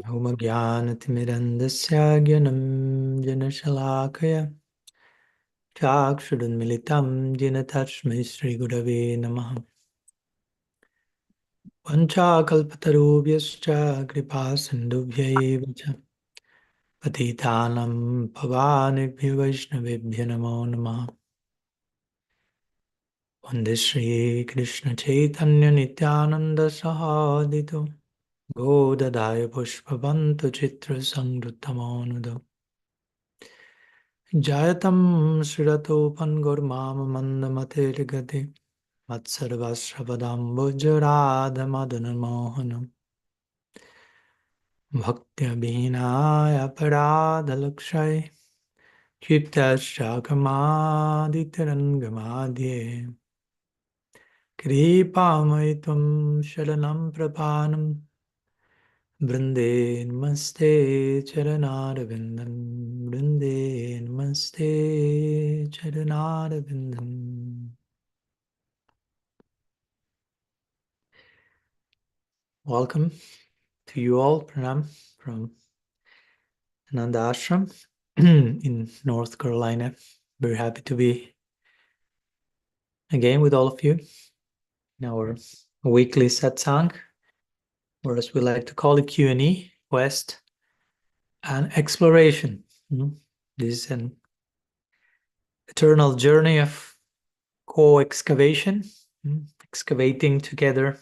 Omagyanatimirandasya gyanam janashalakaya chakshurunmilitam jinatashmai Sri Gurave Namaha. Vanchakalpatarubhyascha kripa sindubhyaiva cha patitanam pavanebhyo vaishnavebhyo namo namaha. Vande Shri Krishna Chaitanya Nityananda Sahadito Godadaya Pushpavantu Chitra Sangrutamanodo Jayatam Shratopan Gurmama Mandamatirgati Matsarvasravadambujaradha Madana Mohanam Bhaktya Bhinaya Paradhalakshay Chiptaschakamadittarangamadhye Kripamaitam Sharanam Prapanam Brinde Namaste Charanarvindam Brinde Namaste Charanarvindam. Welcome to you all. Pranam from Ananda Ashram in North Carolina. Very happy to be again with all of you in our weekly satsang, or as we like to call it, Q&E, quest and exploration. This is an eternal journey of co-excavation, excavating together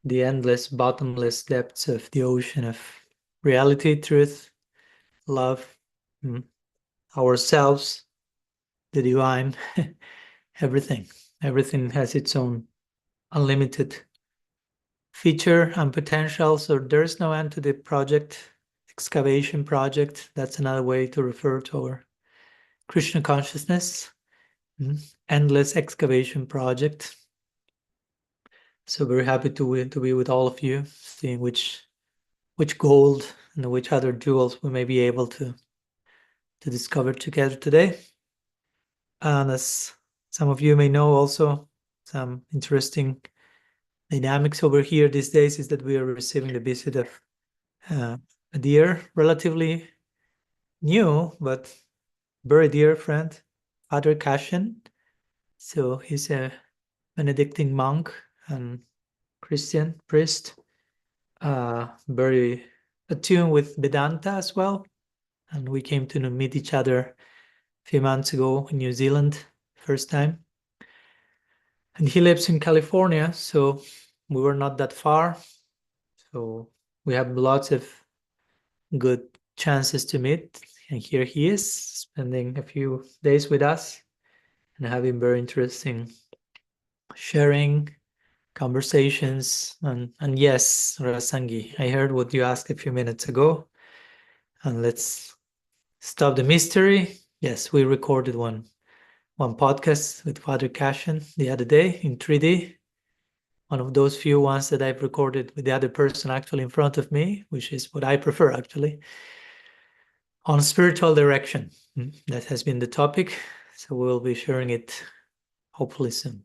the endless, bottomless depths of the ocean of reality, truth, love, ourselves, the divine, everything. Everything has its own unlimited feature and potential, so there's no end to the project, excavation project. That's another way to refer to our Krishna consciousness, endless excavation project. So very happy to be with all of you, seeing which gold and which other jewels we may be able to discover together today. And as some of you may know, also some interesting dynamics over here these days is that we are receiving the visit of a dear, relatively new, but very dear friend, Father Cashin. So he's a Benedictine monk and Christian priest, very attuned with Vedanta as well. And we came to meet each other a few months ago in New Zealand, first time. And he lives in California, so we were not that far. So we have lots of good chances to meet. And here he is, spending a few days with us and having very interesting sharing, conversations. And yes, Rasangi, I heard what you asked a few minutes ago. And let's stop the mystery. Yes, we recorded one podcast with Father Cashin the other day in 3D. One of those few ones that I've recorded with the other person actually in front of me, which is what I prefer actually, on spiritual direction. That has been the topic, so we'll be sharing it hopefully soon.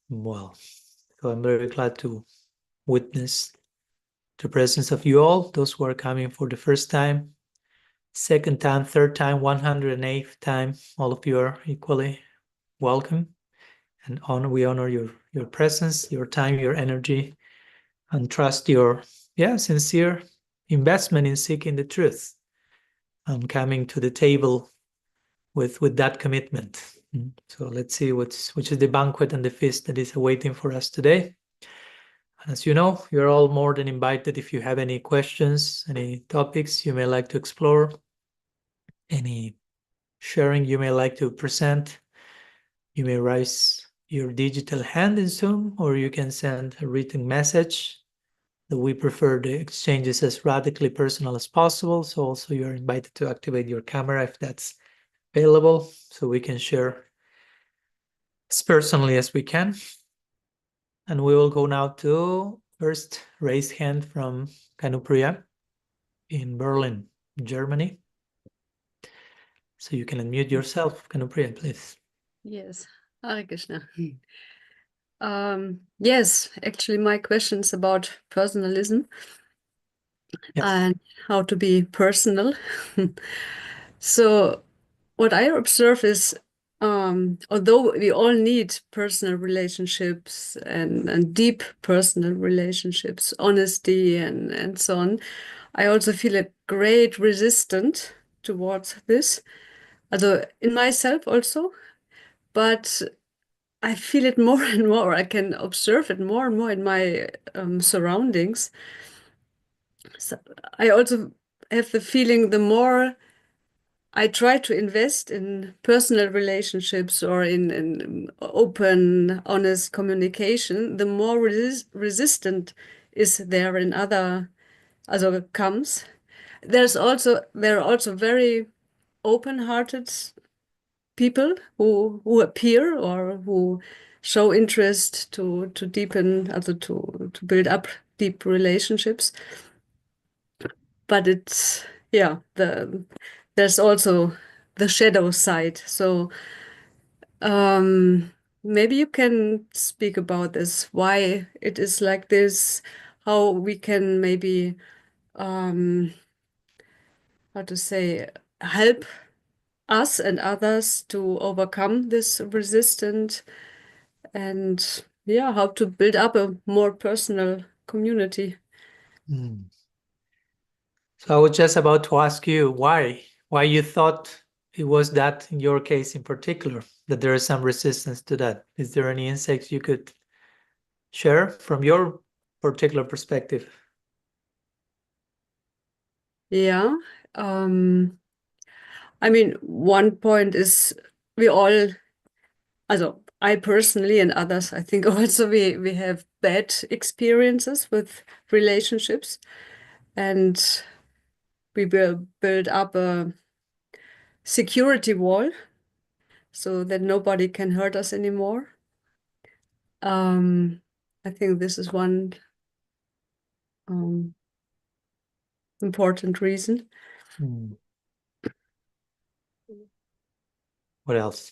Well, so I'm very glad to witness the presence of you all, those who are coming for the first time, second time, third time, 108th time. All of you are equally welcome, and we honor your presence, your time, your energy, and trust your sincere investment in seeking the truth and coming to the table with that commitment. So let's see which is the banquet and the feast that is awaiting for us today. And as you know, you're all more than invited. If you have any questions, any topics you may like to explore, any sharing you may like to present, you may raise your digital hand in Zoom, or you can send a written message. That we prefer the exchanges as radically personal as possible. So also you're invited to activate your camera if that's available, so we can share as personally as we can. And we will go now to first raised hand from Kanupriya in Berlin, Germany. So you can unmute yourself, Kanupriya, please. Yes, Hare Krishna. Yes, actually, my question is about personalism and how to be personal. So, what I observe is, although we all need personal relationships and deep personal relationships, honesty and so on, I also feel a great resistance towards this. Also in myself also, but I feel it more and more. I can observe it more and more in my surroundings. So I also have the feeling the more I try to invest in personal relationships or in open, honest communication, the more resistant is there in other comes. There are also very open-hearted people who appear or who show interest to deepen, also to build up deep relationships. But it's there's also the shadow side. So maybe you can speak about this, why it is like this, how we can maybe how to say, help us and others to overcome this resistance, and how to build up a more personal community. So I was just about to ask you why you thought it was that in your case in particular, that there is some resistance to that. Is there any insights you could share from your particular perspective? Yeah. I mean, one point is we all, also I personally and others, I think also we have bad experiences with relationships, and we will build up a security wall so that nobody can hurt us anymore. I think this is one important reason. What else?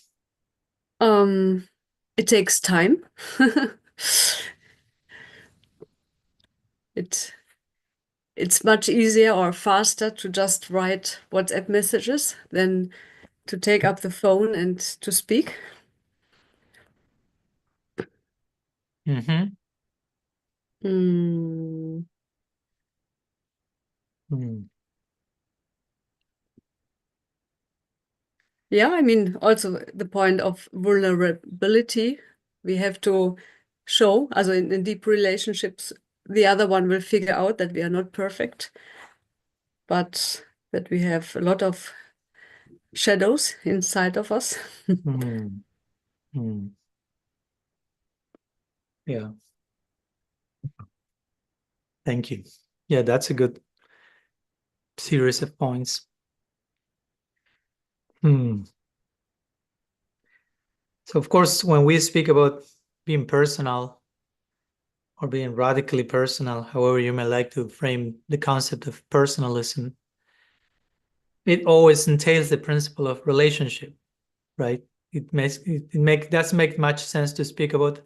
It takes time. It's much easier or faster to just write WhatsApp messages than to take up the phone and to speak. Mm-hmm. Mm. Yeah, I mean, also the point of vulnerability, we have to show, also in deep relationships, the other one will figure out that we are not perfect, but that we have a lot of shadows inside of us. Yeah. Thank you. Yeah, that's a good series of points. So, of course, when we speak about being personal or being radically personal, however you may like to frame the concept of personalism, it always entails the principle of relationship, right? It doesn't make much sense to speak about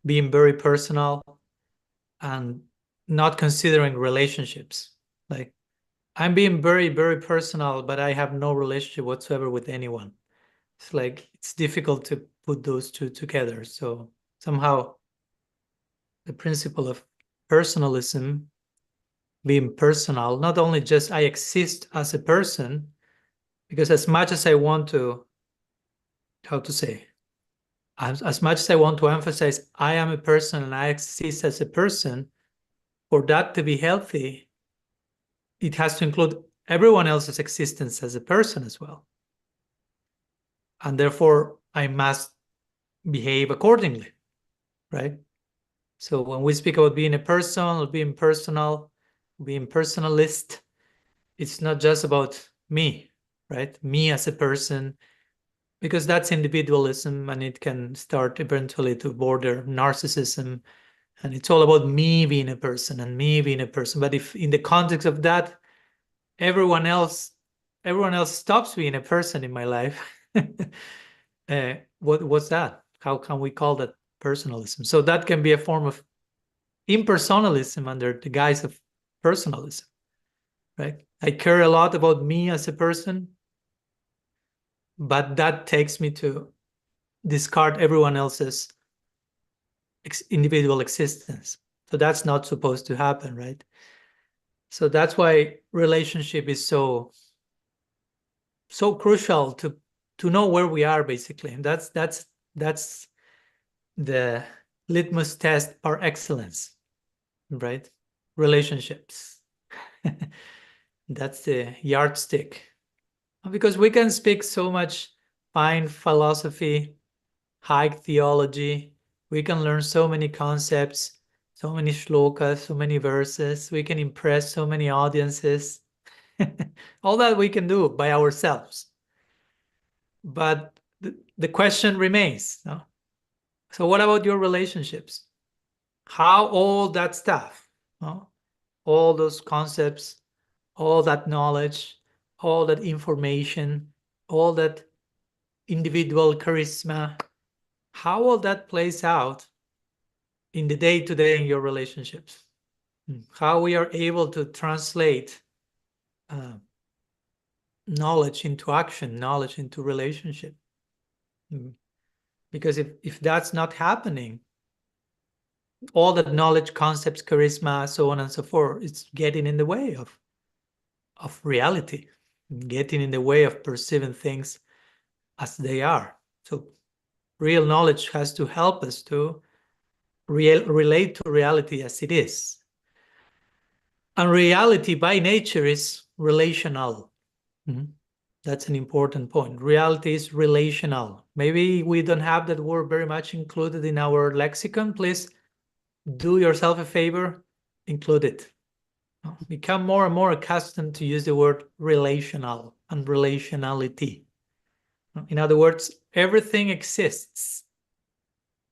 being very personal and not considering relationships. Like, I'm being very, very personal, but I have no relationship whatsoever with anyone. It's like it's difficult to put those two together. So somehow the principle of personalism, being personal, not only just I exist as a person, because as much as I want to, how to say, as much as I want to emphasize I am a person and I exist as a person, for that to be healthy, it has to include everyone else's existence as a person as well. And therefore, I must behave accordingly, right? So when we speak about being a person or being personal, being personalist, it's not just about me, right? Me as a person, because that's individualism and it can start eventually to border narcissism. And it's all about me being a person and me being a person. But if in the context of that, everyone else stops being a person in my life, what's that? How can we call that personalism. So that can be a form of impersonalism under the guise of personalism, right? I care a lot about me as a person, but that takes me to discard everyone else's individual existence. So that's not supposed to happen, right? So that's why relationship is so crucial to know where we are, basically. And that's the litmus test par excellence, right? Relationships. That's the yardstick. Because we can speak so much fine philosophy, high theology. We can learn so many concepts, so many shlokas, so many verses. We can impress so many audiences. All that we can do by ourselves. But the question remains. No? So what about your relationships? How all that stuff, no? All those concepts, all that knowledge, all that information, all that individual charisma, how all that plays out in the day-to-day in your relationships? How we are able to translate knowledge into action, knowledge into relationship. Because if that's not happening, all that knowledge, concepts, charisma, so on and so forth, it's getting in the way of reality, getting in the way of perceiving things as they are. So real knowledge has to help us to relate to reality as it is. And reality by nature is relational. That's an important point. Reality is relational. Maybe we don't have that word very much included in our lexicon. Please do yourself a favor, include it. Become more and more accustomed to use the word relational and relationality. In other words, everything exists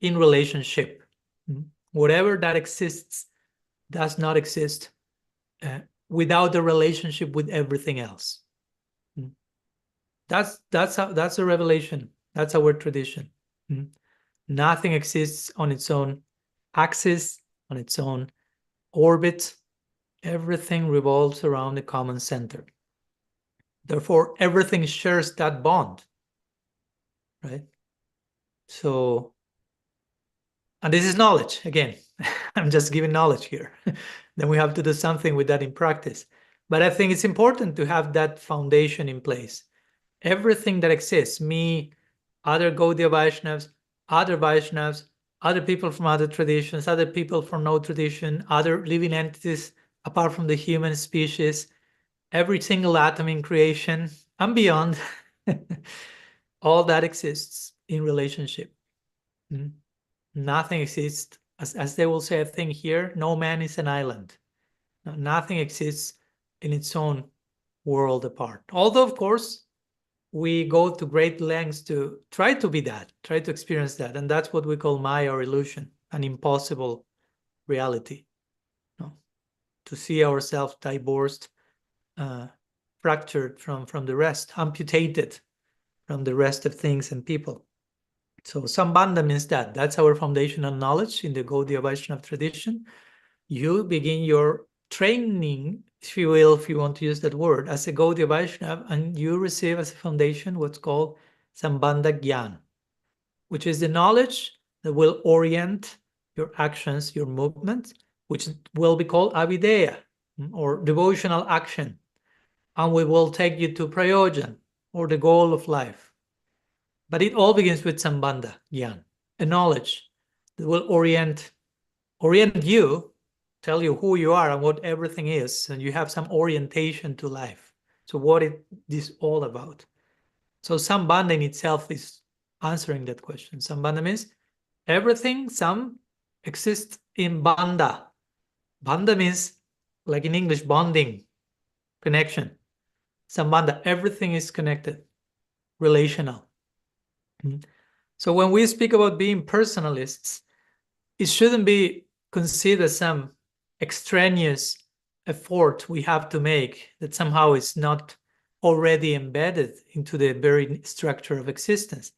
in relationship. Whatever that exists does not exist without the relationship with everything else. That's a revelation. That's our tradition. Nothing exists on its own axis, on its own orbit. Everything revolves around the common center. Therefore, everything shares that bond, right? So, and this is knowledge, again. I'm just giving knowledge here. Then we have to do something with that in practice. But I think it's important to have that foundation in place. Everything that exists, me, other Gaudiya Vaishnavas, other people from other traditions, other people from no tradition, other living entities apart from the human species, every single atom in creation and beyond, all that exists in relationship. Nothing exists, as they will say, I think here, no man is an island. Nothing exists in its own world apart. Although, of course, we go to great lengths to try to be that, try to experience that. And that's what we call Maya or illusion, an impossible reality. To see ourselves divorced, fractured from the rest, amputated from the rest of things and people. So Sambandha means that. That's our foundational knowledge in the Gaudiya Vaishnava tradition. You begin your training, if you will, if you want to use that word, as a Gaudiya Vaishnava, and you receive as a foundation what's called Sambandha Gyan, which is the knowledge that will orient your actions, your movement, which will be called Avideya, or devotional action. And we will take you to Prayojan, or the goal of life. But it all begins with Sambandha Gyan, a knowledge that will orient you, tell you who you are and what everything is, and you have some orientation to life. So what is this all about? So Sambandha in itself is answering that question. Sambandha means everything, some exists in bandha. Bandha means, like in English, bonding, connection. Sambandha, everything is connected, relational. So when we speak about being personalists, it shouldn't be considered some extraneous effort we have to make that somehow is not already embedded into the very structure of existence.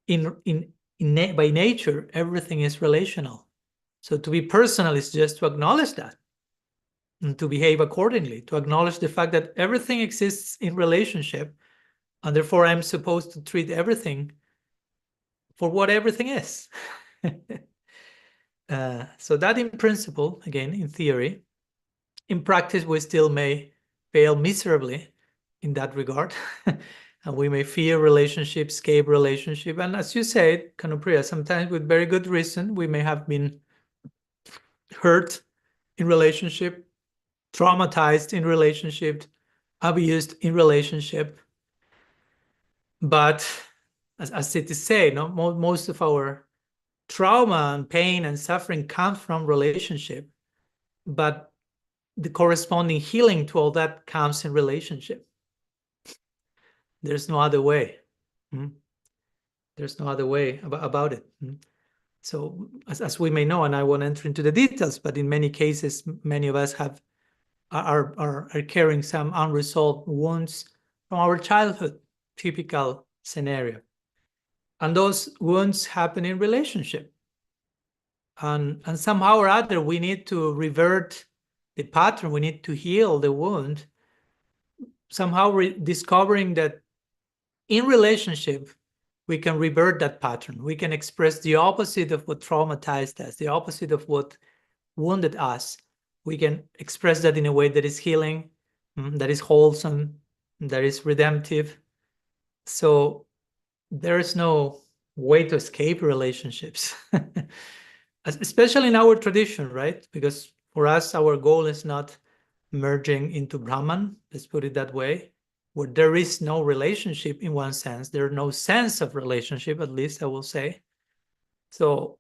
In by nature, everything is relational. So to be personal is just to acknowledge that and to behave accordingly, to acknowledge the fact that everything exists in relationship, and therefore I'm supposed to treat everything for what everything is. So that in principle, again, in theory, in practice, we still may fail miserably in that regard. And we may fear relationship, escape relationship. And as you said, Kanupriya, sometimes with very good reason, we may have been hurt in relationship, traumatized in relationship, abused in relationship. But as it is said, no, most of our trauma and pain and suffering comes from relationship. But the corresponding healing to all that comes in relationship. There's no other way. There's no other way about it. So as we may know, and I won't enter into the details, but in many cases, many of us are carrying some unresolved wounds from our childhood, typical scenario. And those wounds happen in relationship. And somehow or other, we need to revert the pattern. We need to heal the wound, somehow discovering that in relationship, we can revert that pattern. We can express the opposite of what traumatized us, the opposite of what wounded us. We can express that in a way that is healing, that is wholesome, that is redemptive. So there is no way to escape relationships, especially in our tradition, right? Because for us, our goal is not merging into Brahman, let's put it that way, where there is no relationship in one sense. There's no sense of relationship, at least I will say. So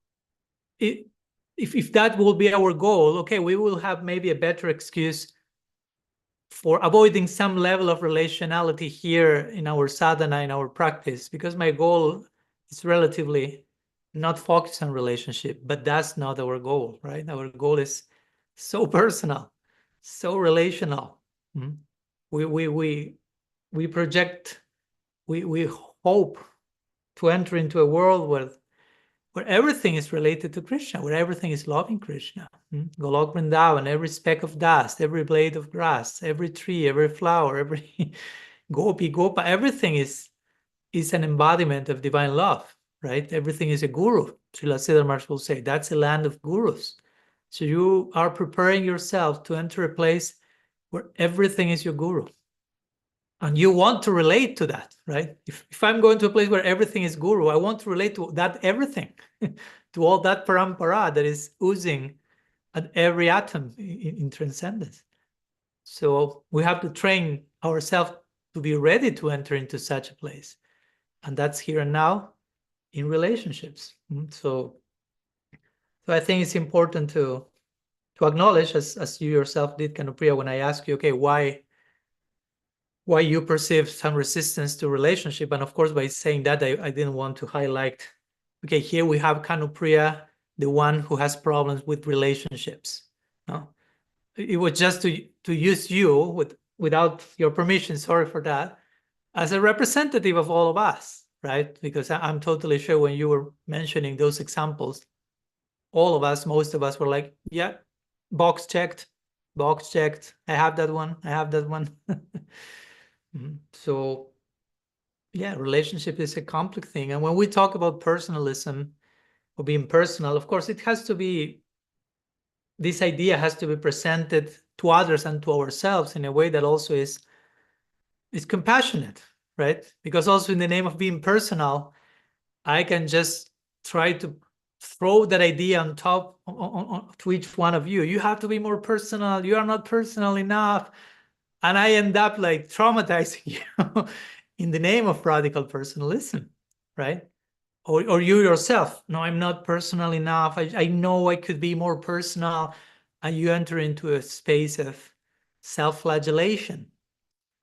if that will be our goal, okay, we will have maybe a better excuse for avoiding some level of relationality here in our sadhana, in our practice, because my goal is relatively not focused on relationship, but that's not our goal, right? Our goal is so personal, so relational. We project, we hope to enter into a world where everything is related to Krishna, where everything is loving Krishna. Golok Vrindavan, every speck of dust, every blade of grass, every tree, every flower, every gopi, gopa, everything is an embodiment of divine love, right? Everything is a guru. Srila Siddhar Maharaj will say, that's a land of gurus. So you are preparing yourself to enter a place where everything is your guru. And you want to relate to that, right? If I'm going to a place where everything is guru, I want to relate to that everything, to all that parampara that is oozing at every atom in transcendence. So we have to train ourselves to be ready to enter into such a place. And that's here and now in relationships. So I think it's important to acknowledge, as you yourself did, Kanupriya, when I asked you, okay, why you perceive some resistance to relationship. And of course, by saying that, I didn't want to highlight, okay, here we have Kanupriya, the one who has problems with relationships. No? It was just to use you without your permission, sorry for that, as a representative of all of us, right? Because I'm totally sure when you were mentioning those examples, all of us, most of us were like, yeah, box checked, I have that one, So yeah, relationship is a complex thing. And when we talk about personalism or being personal, of course, it has to be, this idea has to be presented to others and to ourselves in a way that also is compassionate, right? Because also in the name of being personal, I can just try to throw that idea on top to each one of you. You have to be more personal. You are not personal enough. And I end up like traumatizing you in the name of radical personalism, right? Or you yourself, no, I'm not personal enough. I know I could be more personal. And you enter into a space of self-flagellation.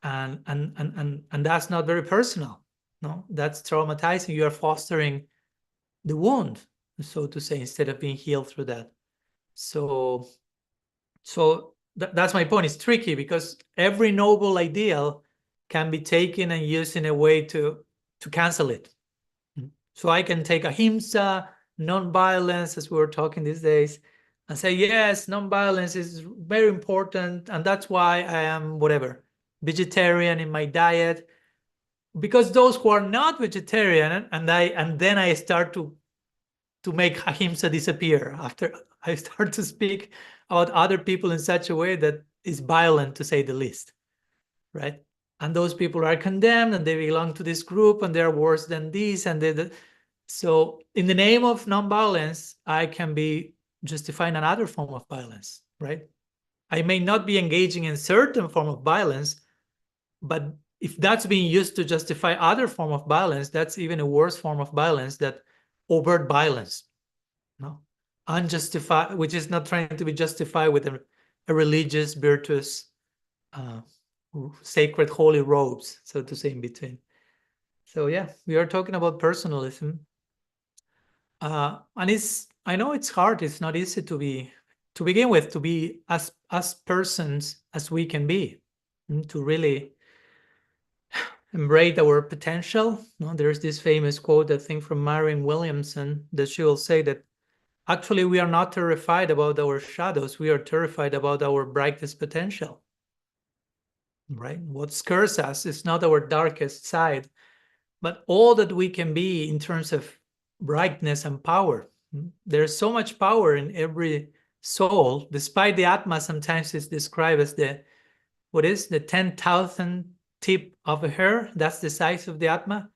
And that's not very personal. No, that's traumatizing. You are fostering the wound, so to say, instead of being healed through that. So that's my point. It's tricky because every noble ideal can be taken and used in a way to cancel it. So I can take ahimsa, non-violence, as we were talking these days, and say, yes, non-violence is very important, and that's why I am whatever, vegetarian in my diet. Because those who are not vegetarian, and then I start to make ahimsa disappear after I start to speak about other people in such a way that is violent, to say the least, right? And those people are condemned, and they belong to this group, and they're worse than this, and so in the name of non-violence, I can be justifying another form of violence, right? I may not be engaging in certain form of violence, but if that's being used to justify other form of violence, that's even a worse form of violence, that overt violence, no, unjustified, which is not trying to be justified with a religious, virtuous, sacred, holy robes, so to say, in between. So yeah, we are talking about personalism, and I know it's hard. It's not easy to begin with, to be as persons as we can be, to really embrace our potential. No, there's this famous quote, I think, from Marianne Williamson, that she will say that actually we are not terrified about our shadows. We are terrified about our brightest potential, right? What scares us is not our darkest side, but all that we can be in terms of brightness and power. There's so much power in every soul, despite the Atma sometimes is described as the 10,000 tip of a hair. That's the size of the Atma,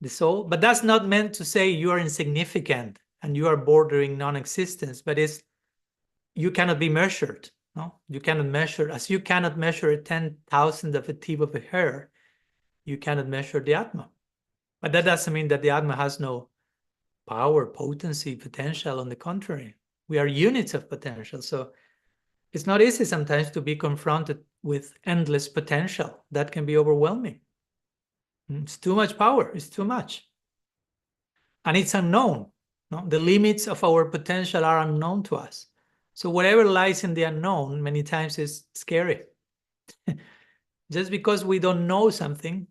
the soul. But that's not meant to say you are insignificant and you are bordering non-existence, but you cannot be measured. No, you cannot measure, as you cannot measure a 10,000th of a tip of a hair, you cannot measure the Atma. But that doesn't mean that the Atma has no power, potency, potential. On the contrary, we are units of potential. So it's not easy sometimes to be confronted with endless potential. That can be overwhelming. It's too much power. It's too much. And it's unknown. No? The limits of our potential are unknown to us. So whatever lies in the unknown many times is scary. Just because we don't know something,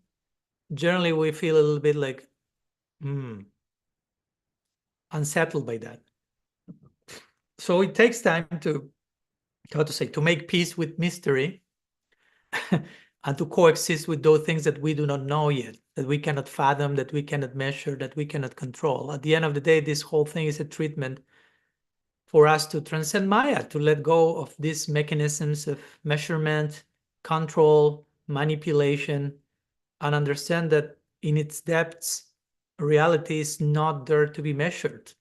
generally we feel a little bit like, unsettled by that. So it takes time to make peace with mystery and to coexist with those things that we do not know yet, that we cannot fathom, that we cannot measure, that we cannot control. At the end of the day, this whole thing is a treatment for us to transcend Maya, to let go of these mechanisms of measurement, control, manipulation, and understand that in its depths, reality is not there to be measured.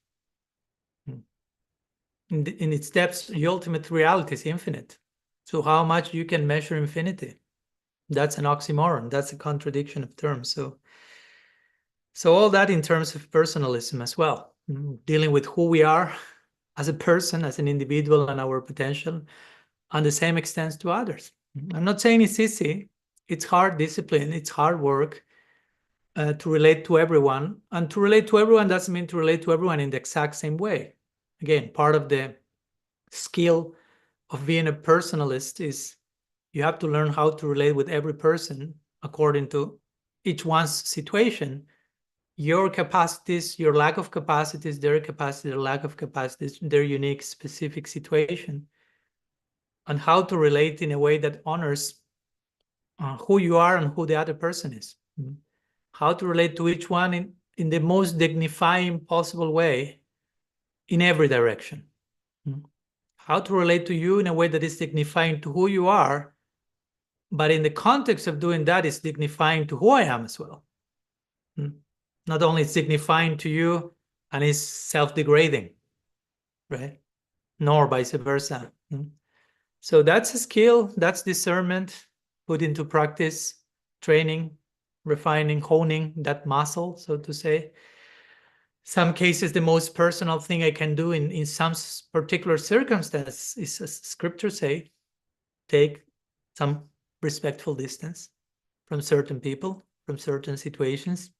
In its depths, the ultimate reality is infinite. So how much you can measure infinity? That's an oxymoron. That's a contradiction of terms. So all that in terms of personalism as well, dealing with who we are as a person, as an individual, and our potential, and the same extends to others. I'm not saying it's easy. It's hard discipline. It's hard work to relate to everyone. And to relate to everyone doesn't mean to relate to everyone in the exact same way. Again, part of the skill of being a personalist is you have to learn how to relate with every person according to each one's situation, your capacities, your lack of capacities, their capacity, their lack of capacities, their unique specific situation, and how to relate in a way that honors who you are and who the other person is. How to relate to each one in the most dignifying possible way in every direction. How to relate to you in a way that is dignifying to who you are, but in the context of doing that is dignifying to who I am as well. Not only it's dignifying to you and it's self-degrading, right? Nor vice versa. So that's a skill, that's discernment, put into practice, training, refining, honing that muscle, so to say. Some cases, the most personal thing I can do in some particular circumstance is, as scriptures say, take some respectful distance from certain people, from certain situations,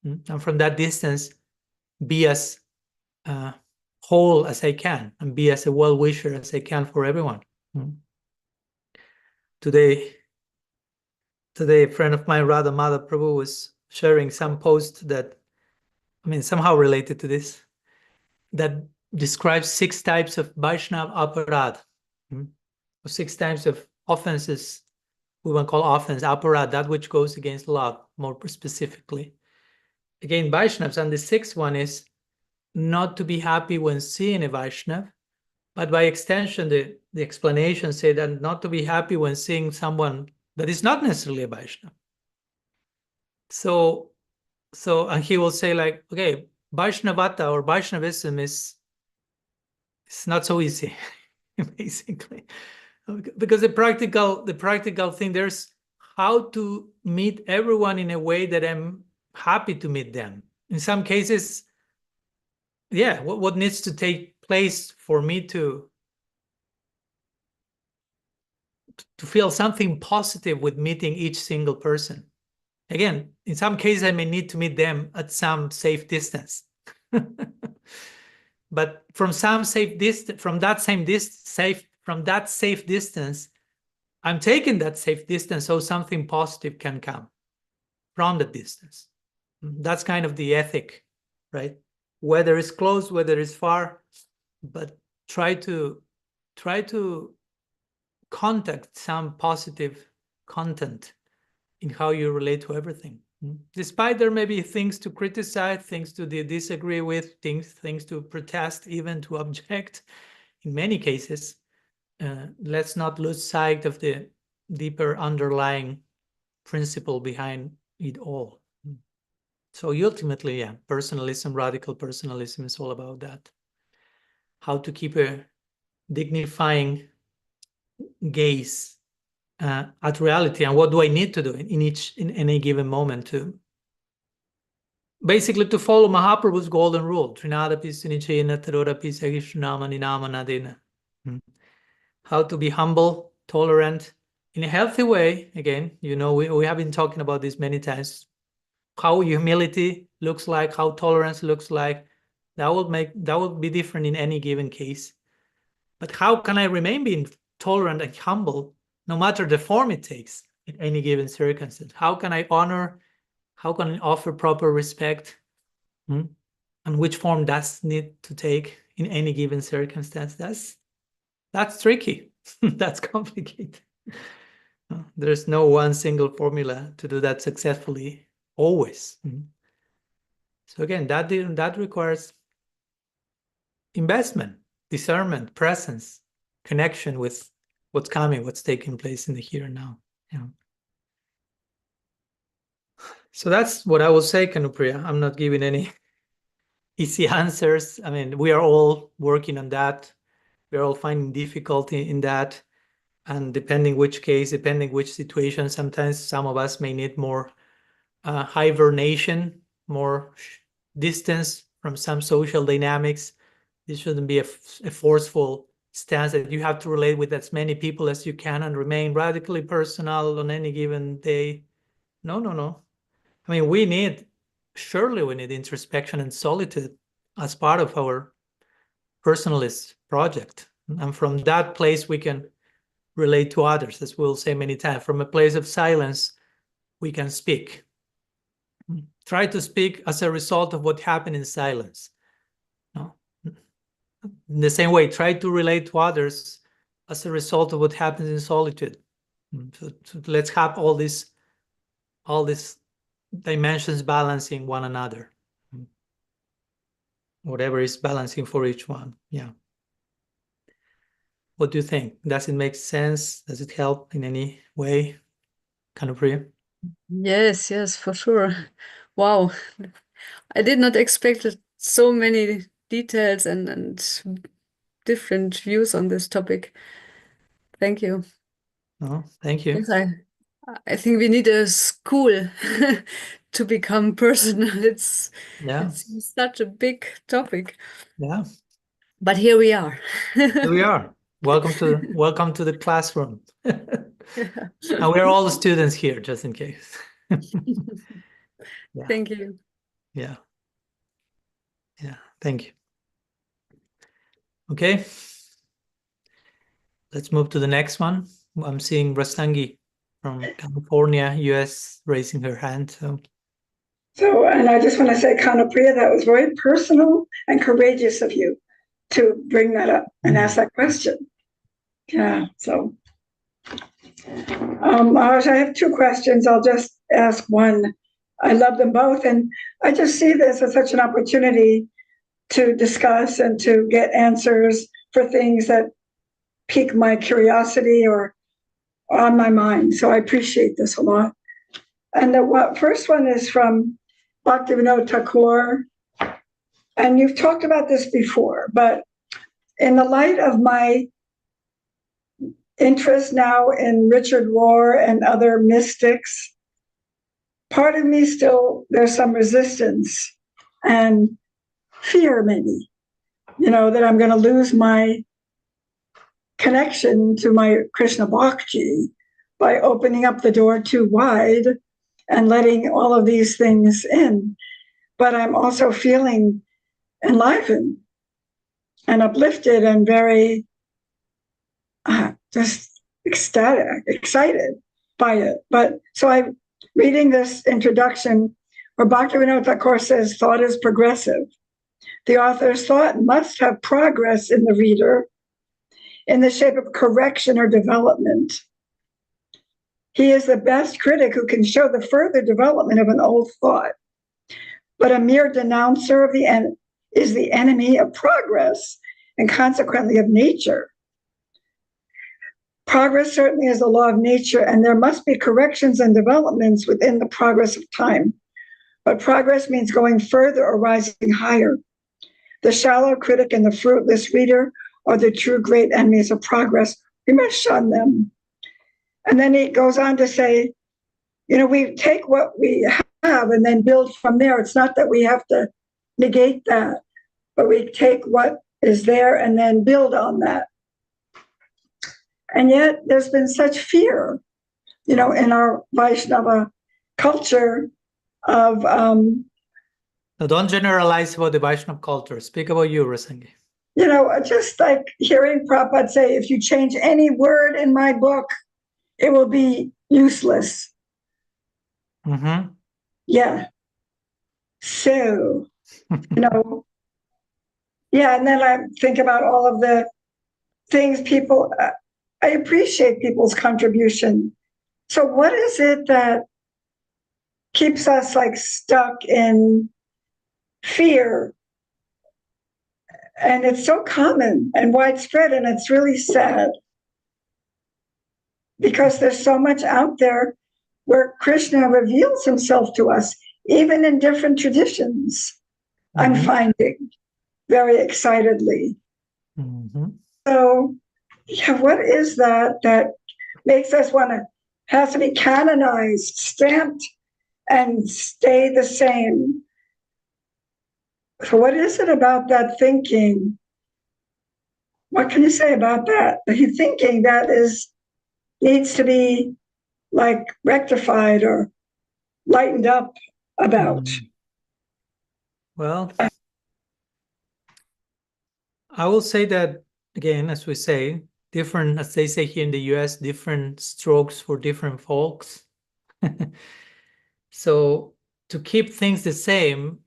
and from that distance, be as whole as I can and be as a well-wisher as I can for everyone. Today, a friend of mine, Radha Madhav Prabhu, was sharing some post that I mean, somehow related to this, that describes 6 types of Vaishnava aparad, or 6 types of offenses. We won't call offense, aparad, that which goes against love, more specifically. Again, Vaishnavas, and the 6th one is not to be happy when seeing a Vaishnav, but by extension, the explanations say that not to be happy when seeing someone that is not necessarily a Vaishnav. So, and he will say like, okay, Vaishnavata or Vaishnavism it's not so easy, basically. Because the practical thing, there's how to meet everyone in a way that I'm happy to meet them. In some cases, yeah, what needs to take place for me to feel something positive with meeting each single person. Again, in some cases, I may need to meet them at some safe distance. But from some safe distance, from that safe distance, I'm taking that safe distance so something positive can come from the distance. That's kind of the ethic, right? Whether it's close, whether it's far, but try to contact some positive content in how you relate to everything. Despite there may be things to criticize, things to disagree with, things to protest, even to object, in many cases, let's not lose sight of the deeper underlying principle behind it all. So ultimately, yeah, personalism, radical personalism is all about that. How to keep a dignifying gaze at reality, and what do I need to do in any given moment to basically to follow Mahaprabhu's golden rule. Trinadapi sunichena tarodapi sagishnama ninamanadena. How to be humble, tolerant, in a healthy way. Again, you know, we have been talking about this many times. How humility looks like, how tolerance looks like, that will be different in any given case. But how can I remain being tolerant and humble no matter the form it takes in any given circumstance? How can I honor? How can I offer proper respect? And which form does need to take in any given circumstance? That's tricky. That's complicated. There's no one single formula to do that successfully always. So again, that requires investment, discernment, presence, connection with what's coming, what's taking place in the here and now. Yeah. So that's what I will say, Kanupriya. I'm not giving any easy answers. I mean, we are all working on that. We're all finding difficulty in that. And depending which case, depending which situation, sometimes some of us may need more hibernation, more distance from some social dynamics. This shouldn't be a forceful stance that you have to relate with as many people as you can and remain radically personal on any given day. No. I mean, surely we need introspection and solitude as part of our personalist project. And from that place, we can relate to others, as we'll say many times. From a place of silence, we can speak. Try to speak as a result of what happened in silence. No? In the same way, try to relate to others as a result of what happens in solitude. So let's have all these dimensions balancing one another. Whatever is balancing for each one. Yeah. What do you think? Does it make sense? Does it help in any way? Kanupriya? Yes, for sure. Wow. I did not expect so many details and different views on this topic. Thank you. Oh, thank you. Yes, I think we need a school to become personal. It's such a big topic. Yeah. But here we are. Here we are. Welcome to the classroom. And we're all the students here, just in case. Yeah. Thank you. Yeah. Thank you. Okay. Let's move to the next one. I'm seeing Rastangi from California, US, raising her hand. So So, and I just want to say, Kanapriya, that was very personal and courageous of you to bring that up and ask that question. Yeah, so. Maharaj, I have two questions. I'll just ask one. I love them both, and I just see this as such an opportunity to discuss and to get answers for things that pique my curiosity or on my mind. So I appreciate this a lot. And the first one is from Bhaktivinoda Thakur. And you've talked about this before, but in the light of my interest now in Richard Rohr and other mystics, part of me still, there's some resistance and fear maybe, that I'm going to lose my connection to my Krishna Bhakti by opening up the door too wide and letting all of these things in. But I'm also feeling enlivened and uplifted and very just ecstatic, excited by it. But so I'm reading this introduction where Bhaktivinoda Thakur says, thought is progressive. The author's thought must have progress in the reader in the shape of correction or development. He is the best critic who can show the further development of an old thought. But a mere denouncer of is the enemy of progress and consequently of nature. Progress certainly is the law of nature, and there must be corrections and developments within the progress of time. But progress means going further or rising higher. The shallow critic and the fruitless reader are the true great enemies of progress. We must shun them. And then he goes on to say, we take what we have and then build from there. It's not that we have to negate that, but we take what is there and then build on that. And yet there's been such fear, in our Vaishnava culture of... Now don't generalize about the Vaishnava culture. Speak about you, Rasangi. Just like hearing Prabhupada say, if you change any word in my book, it will be useless. Mm-hmm. Yeah. So, yeah, and then I think about all of the things people... I appreciate people's contribution. So what is it that keeps us stuck in fear? And it's so common and widespread, and it's really sad because there's so much out there where Krishna reveals himself to us, even in different traditions. Mm-hmm. I'm finding very excitedly. Mm-hmm. So, yeah, what is that makes us has to be canonized, stamped, and stay the same? So what is it about that thinking? What can you say about that? The thinking that needs to be rectified or lightened up about? Well, I will say that, again, as we say, different, as they say here in the US, different strokes for different folks. So to keep things the same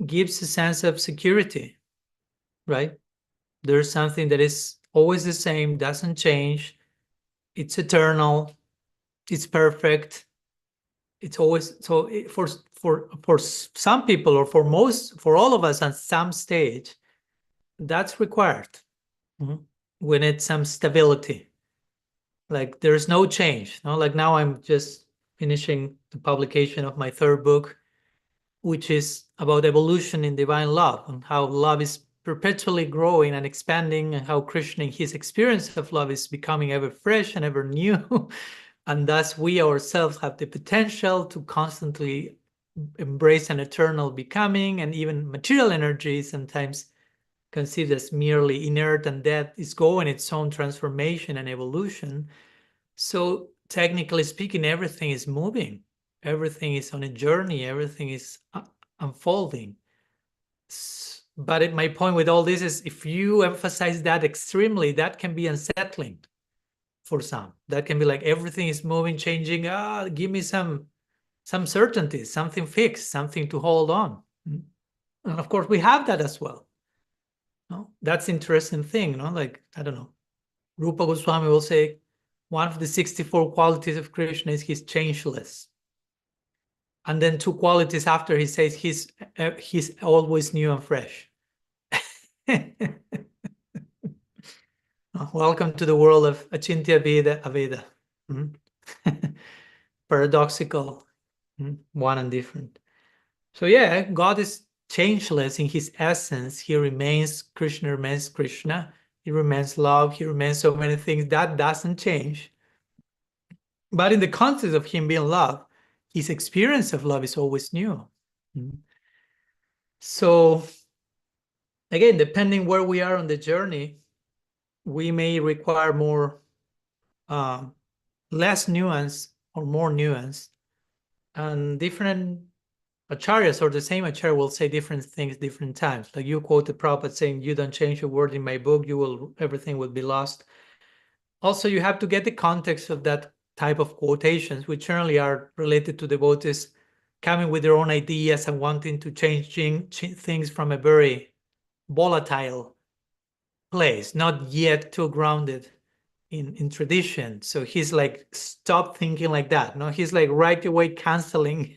gives a sense of security, right? There's something that is always the same, doesn't change. It's eternal. It's perfect. It's always, so for some people, or for all of us at some stage, that's required. Mm-hmm. We need some stability. There's no change. Now I'm just finishing the publication of my third book, which is about evolution in divine love and how love is perpetually growing and expanding, and how Krishna, in his experience of love, is becoming ever fresh and ever new. And thus we ourselves have the potential to constantly embrace an eternal becoming, and even material energy, sometimes conceived as merely inert and dead, is going its own transformation and evolution. So technically speaking, everything is moving. Everything is on a journey. Everything is unfolding. But my point with all this is, if you emphasize that extremely, that can be unsettling for some. That can be everything is moving, changing. Give me some some certainty, something fixed, something to hold on. And of course, we have that as well. No? That's the interesting thing, no? Like, I don't know, Rupa Goswami will say, one of the 64 qualities of Krishna is he's changeless. And then 2 qualities after he says he's always new and fresh. Welcome to the world of Achintya Veda Aveda. Paradoxical, one and different. So yeah, God is changeless in his essence. He remains Krishna, remains Krishna. He remains love. He remains so many things. That doesn't change. But in the context of him being love, his experience of love is always new. So again, depending where we are on the journey, we may require more, less nuance or more nuance. And different acharyas or the same acharya will say different things different times. Like you quoted Prabhupada saying, you don't change a word in my book, everything will be lost. Also, you have to get the context of that type of quotations, which generally are related to devotees coming with their own ideas and wanting to change things from a very volatile place, not yet too grounded in tradition. So he's like, stop thinking like that. No, he's like right away canceling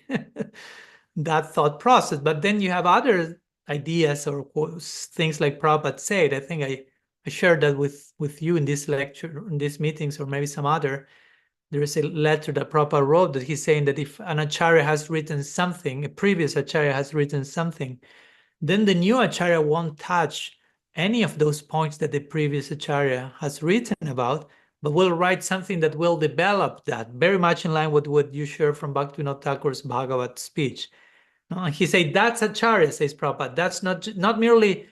that thought process. But then you have other ideas or things like Prabhupada said. I think I shared that with you in this lecture, in these meetings, or maybe some other. There is a letter that Prabhupada wrote that he's saying that if an acharya has written something, a previous acharya has written something, then the new acharya won't touch any of those points that the previous acharya has written about, but will write something that will develop that, very much in line with what you share from Bhaktivinoda Thakur's Bhagavat speech. And he said, that's acharya, says Prabhupada. That's not merely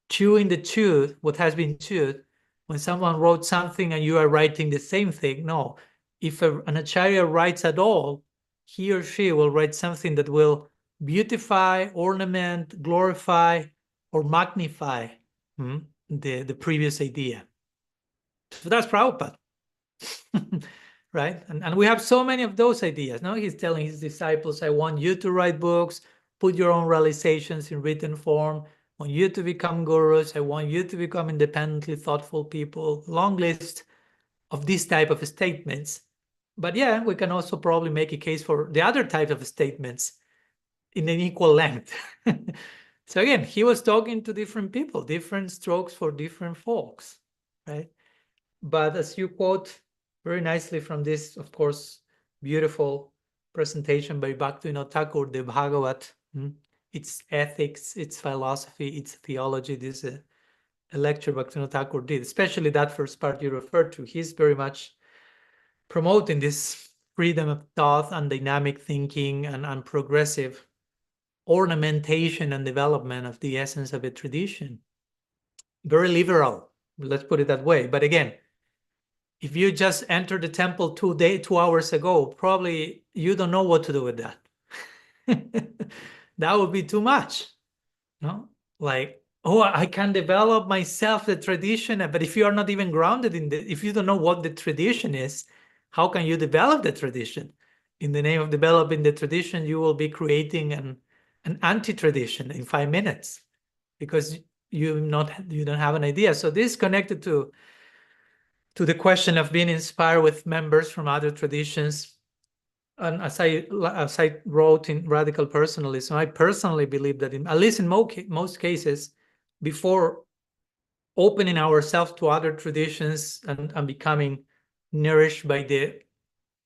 chewing the tooth, what has been chewed. When someone wrote something and you are writing the same thing, no. If an acharya writes at all, he or she will write something that will beautify, ornament, glorify, or magnify the previous idea. So that's Prabhupada, right? And we have so many of those ideas. Now he's telling his disciples, I want you to write books, put your own realizations in written form. I want you to become gurus. I want you to become independently thoughtful people. Long list of this type of statements. But yeah, we can also probably make a case for the other type of statements in an equal length. So again, he was talking to different people, different strokes for different folks, right? But as you quote very nicely from this, of course, beautiful presentation by Bhaktivinoda Thakur, the Bhagavat, its ethics, its philosophy, its theology. This is a lecture Bhaktivinoda Thakur did, especially that first part you referred to. He's very much promoting this freedom of thought and dynamic thinking and progressive ornamentation and development of the essence of a tradition. Very liberal, let's put it that way. But again, if you just entered the temple 2 hours ago, probably you don't know what to do with that. That would be too much. No? Like, oh, I can develop myself the tradition, but if you are not even grounded in if you don't know what the tradition is, how can you develop the tradition? In the name of developing the tradition, you will be creating an anti-tradition in 5 minutes because you don't have an idea. So this is connected to the question of being inspired with members from other traditions. And as I wrote in Radical Personalism, I personally believe that at least in most cases, before opening ourselves to other traditions and becoming nourished by the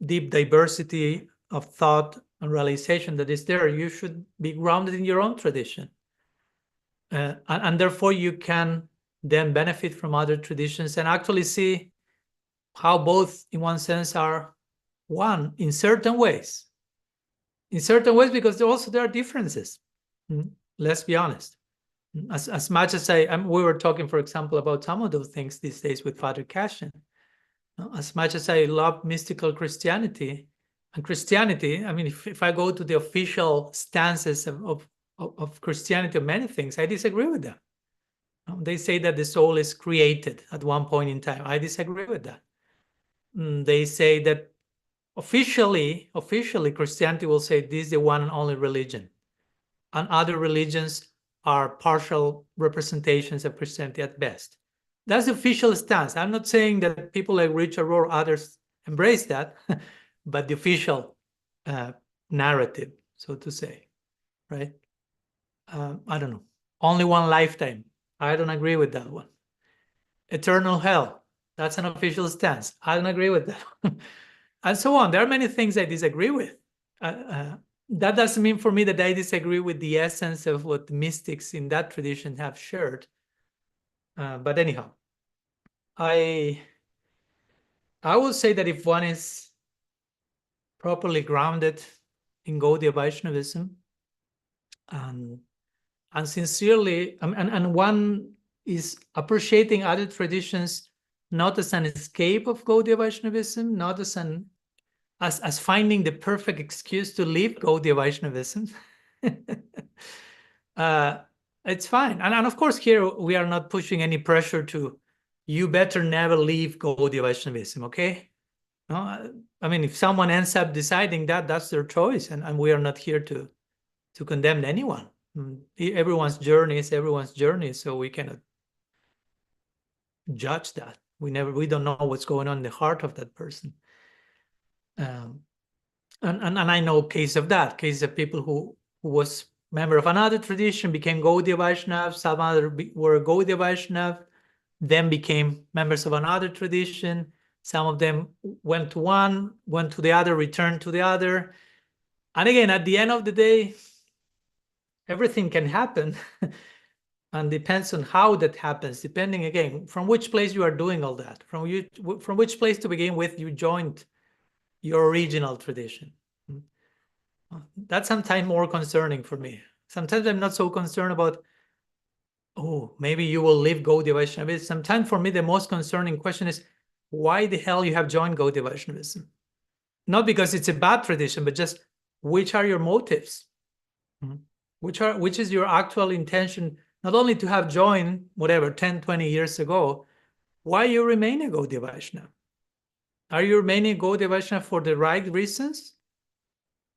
deep diversity of thought and realization that is there, you should be grounded in your own tradition. And therefore you can then benefit from other traditions and actually see how both in one sense are one in certain ways. In certain ways, because there are differences. Let's be honest. As much as we were talking, for example, about some of those things these days with Father Cashin. As much as I love mystical Christianity, and Christianity, I mean, if I go to the official stances of Christianity of many things, I disagree with them. They say that the soul is created at one point in time. I disagree with that. They say that officially, Christianity will say this is the one and only religion, and other religions are partial representations of Christianity at best. That's the official stance. I'm not saying that people like Richard Rohr or others embrace that, but the official narrative, so to say, right? I don't know. Only one lifetime. I don't agree with that one. Eternal hell. That's an official stance. I don't agree with that. And so on. There are many things I disagree with. That doesn't mean for me that I disagree with the essence of what the mystics in that tradition have shared. But anyhow, I will say that if one is properly grounded in Gaudiya Vaishnavism and sincerely, and one is appreciating other traditions not as an escape of Gaudiya Vaishnavism, not as finding the perfect excuse to leave Gaudiya Vaishnavism, it's fine. And of course, here we are not pushing any pressure to, you better never leave Gaudiya Vaishnavism, okay? No, I mean, if someone ends up deciding that, that's their choice, and we are not here to condemn anyone. Everyone's journey is everyone's journey, so we cannot judge that. We don't know what's going on in the heart of that person. And I know cases of people who was member of another tradition, became Gaudiya Vaishnav, some other were Gaudiya Vaishnav, then became members of another tradition. Some of them went to one, went to the other, returned to the other. And again, at the end of the day, everything can happen and depends on how that happens, depending, again, from which place you are doing all that, from which place to begin with you joined your original tradition. That's sometimes more concerning for me. Sometimes I'm not so concerned about, oh, maybe you will leave Gaudiya Vaishnavism. Sometimes for me, the most concerning question is, why the hell you have joined Gaudiya Vaishnavism? Not because it's a bad tradition, but just which are your motives? Which is your actual intention, not only to have joined, whatever, 10, 20 years ago, why you remain a Gaudiya Vaishnava? Are you remaining a Gaudiya Vaishnava for the right reasons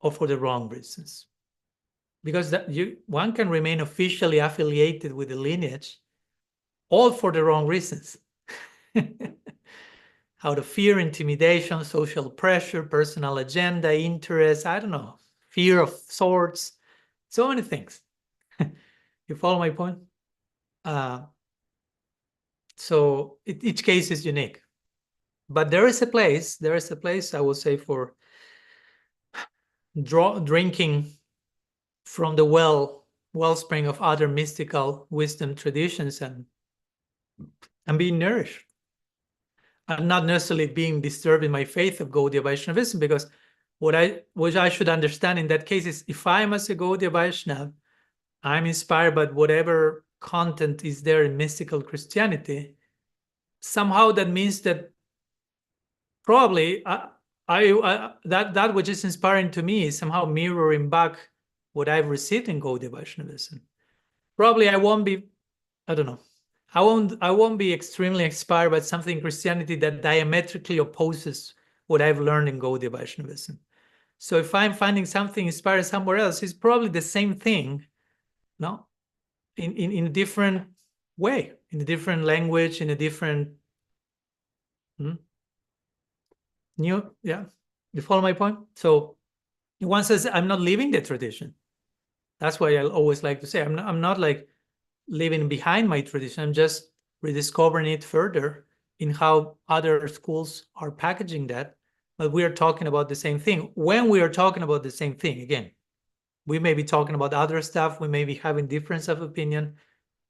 or for the wrong reasons? Because one can remain officially affiliated with the lineage all for the wrong reasons. Out of fear, intimidation, social pressure, personal agenda, interest, I don't know, fear of sorts, so many things. You follow my point? So each case is unique. But there is a place, I will say, for drinking from the wellspring of other mystical wisdom traditions and being nourished. I'm not necessarily being disturbed in my faith of Gaudiya Vaishnavism, because what I should understand in that case is, if I'm as a Gaudiya Vaishnava, I'm inspired by whatever content is there in mystical Christianity, somehow that means that probably that which is inspiring to me is somehow mirroring back what I've received in Gaudiya Vaishnavism. Probably I won't be, I don't know, I won't be extremely inspired by something in Christianity that diametrically opposes what I've learned in Gaudiya Vaishnavism. So if I'm finding something inspired somewhere else, it's probably the same thing, no, in a different way, in a different language, in a different you follow my point? So one says, I'm not leaving the tradition. That's why I always like to say, I'm not like leaving behind my tradition. I'm just rediscovering it further in how other schools are packaging that. But we are talking about the same thing. When we are talking about the same thing, again, we may be talking about other stuff. We may be having difference of opinion.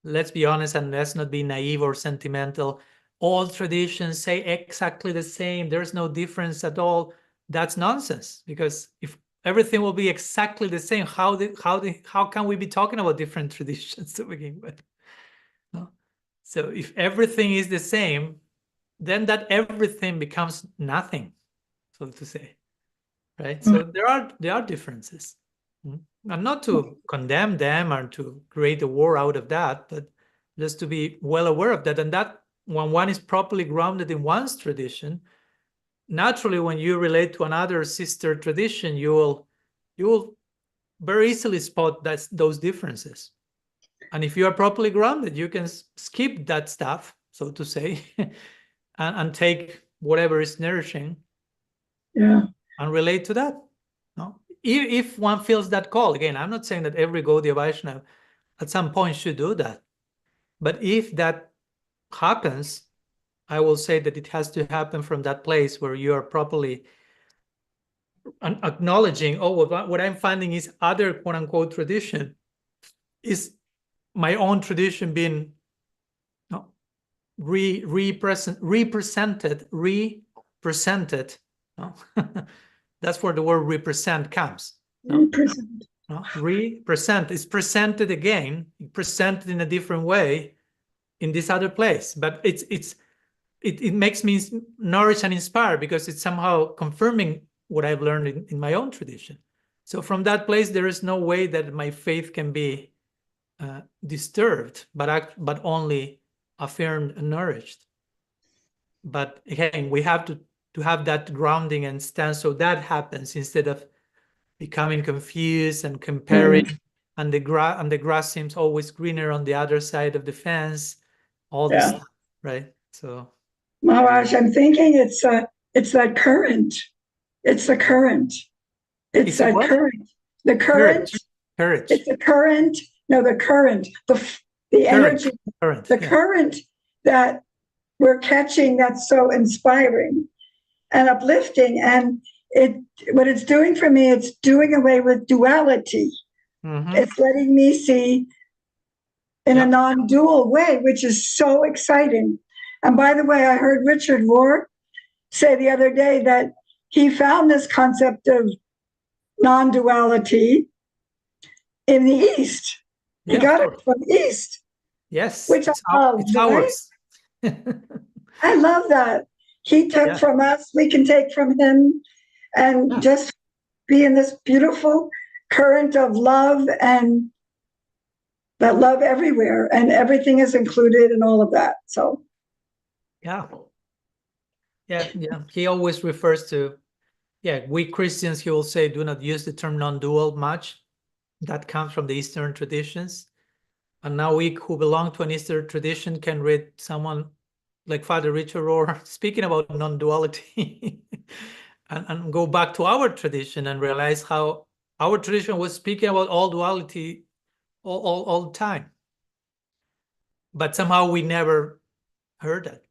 Let's be honest, and let's not be naive or sentimental. All traditions say exactly the same. There's no difference at all. That's nonsense, because if everything will be exactly the same, how can we be talking about different traditions to begin with? No? So if everything is the same, then that everything becomes nothing, so to say, right? So there are differences. And not to condemn them or to create a war out of that, but just to be well aware of that. And that when one is properly grounded in one's tradition, naturally, when you relate to another sister tradition, you will very easily spot those differences. And if you are properly grounded, you can skip that stuff, so to say, and take whatever is nourishing, Yeah. and relate to that. No, if one feels that call. Again, I'm not saying that every Gaudiya Vaishnava at some point should do that, but if that happens, I will say that it has to happen from that place where you are properly acknowledging, oh, what I'm finding is other quote-unquote tradition is my own tradition being represented. No? That's where the word represent comes. No? Represent. No? Represent is presented again, presented in a different way in this other place, but it makes me nourish and inspire because it's somehow confirming what I've learned in my own tradition. So from that place, there is no way that my faith can be disturbed, but only affirmed and nourished. But again, we have to have that grounding and stance, so that happens instead of becoming confused and comparing. And the grass seems always greener on the other side of the fence. All this stuff, right? So, Maharaj, I'm thinking it's that current. It's the current. It's that current. The current. Courage. It's the current. No, the current. The energy. Current. The current that we're catching, that's so inspiring and uplifting. And what it's doing for me, it's doing away with duality. Mm-hmm. It's letting me see in a non-dual way, which is so exciting. And by the way, I heard Richard Rohr say the other day that he found this concept of non-duality in the East. He got it from the East. Yes, which it's it's ours. I love that. He took from us, we can take from him, and just be in this beautiful current of love, and that love everywhere, and everything is included and all of that. So yeah. He always refers to, we Christians, he will say, do not use the term non-dual much. That comes from the Eastern traditions. And now we who belong to an Eastern tradition can read someone like Father Richard Rohr speaking about non-duality and go back to our tradition and realize how our tradition was speaking about all duality all the time. But somehow we never heard that.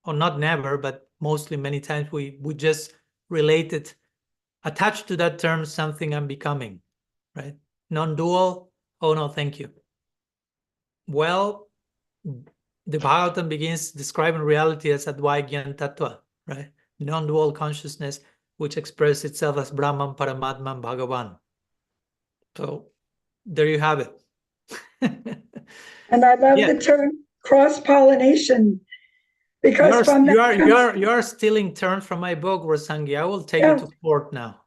Or not never, but mostly many times we just related, attached to that term something unbecoming, right? Non-dual, oh no, thank you. Well, the Bhagavatam begins describing reality as Advaita Tattva, right? Non-dual consciousness, which expresses itself as Brahman, Paramatman, Bhagavan. So there you have it. and I love the term cross-pollination, because you're stealing terms from my book, Rosangi. I will take you to court now.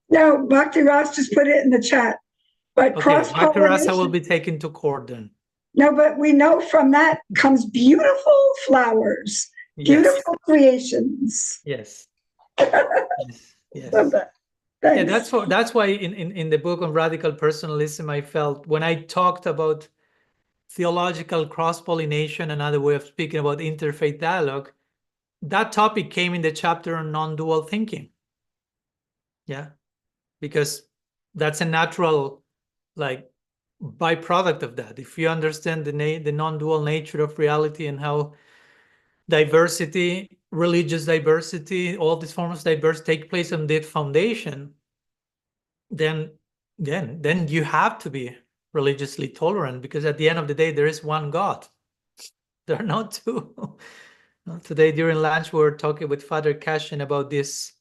No, Bhakti Ras just put it in the chat. But cross-pollination. Bhakti Rasa will be taken to court then. No, but we know from that comes beautiful flowers, beautiful creations. Yes. Yes. Love that. Thanks. Yeah, that's why in the book on radical personalism, I felt when I talked about theological cross-pollination, another way of speaking about interfaith dialogue, that topic came in the chapter on non-dual thinking. Yeah, because that's a natural byproduct of that. If you understand the non-dual nature of reality and how diversity, religious diversity, all these forms of diversity take place on that foundation, then you have to be religiously tolerant, because at the end of the day, there is one God. There are not two. Today during lunch, we were talking with Father Cashin about this.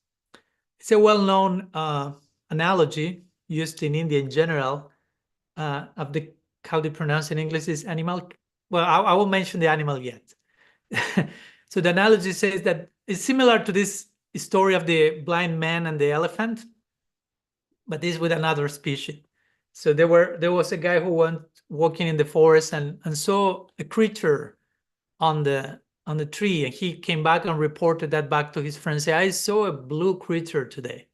It's a well-known analogy used in India in general of how they pronounce in English is animal. Well, I won't mention the animal yet. So the analogy says that it's similar to this story of the blind man and the elephant, but this with another species. So there was a guy who went walking in the forest and saw a creature on the on the tree, and he came back and reported that back to his friends. Say, I saw a blue creature today.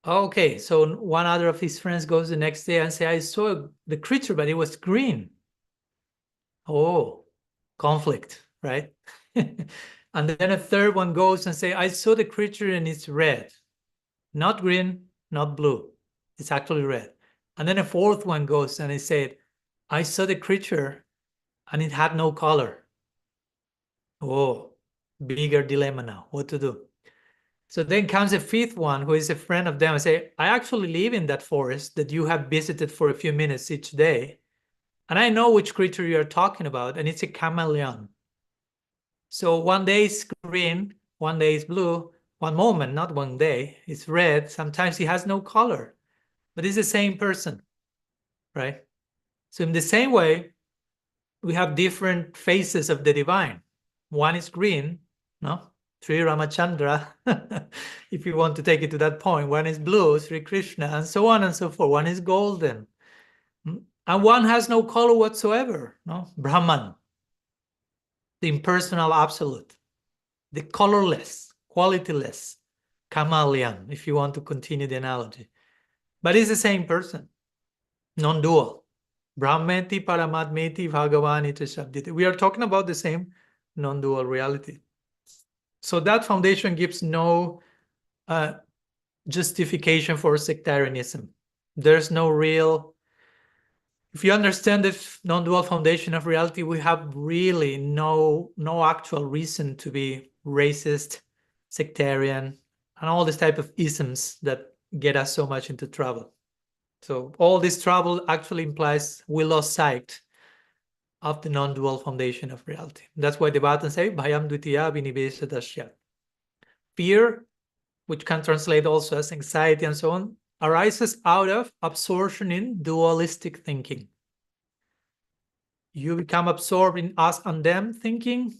Okay, so one other of his friends goes the next day and say, I saw the creature, but it was green. Oh, conflict, right? And then a third one goes and say, I saw the creature and it's red. Not green, not blue. It's actually red. And then a fourth one goes and he said, I saw the creature and it had no color. Oh, bigger dilemma now, what to do? So then comes a fifth one who is a friend of them and say, I actually live in that forest that you have visited for a few minutes each day. And I know which creature you're talking about, and it's a chameleon. So one day it's green, one day it's blue, one moment, not one day, it's red. Sometimes he has no color, but it's the same person, right? So in the same way, we have different faces of the divine. One is green, no? Sri Ramachandra, if you want to take it to that point. One is blue, Sri Krishna, and so on and so forth. One is golden. And one has no color whatsoever, no? Brahman, the impersonal absolute, the colorless, qualityless, chameleon, if you want to continue the analogy. But it's the same person, non-dual. Brahmeti Paramatmeti Bhagavaniti Shabditi. We are talking about the same non-dual reality. So that foundation gives no justification for sectarianism. There's no real... If you understand the non-dual foundation of reality, we have really no actual reason to be racist, sectarian, and all this type of isms that get us so much into trouble. So all this trouble actually implies we lost sight of the non-dual foundation of reality. That's why the Vedanta say, Bhayam Dvitiya Vinivesha Dasya. Fear, which can translate also as anxiety and so on, arises out of absorption in dualistic thinking. You become absorbed in us and them thinking,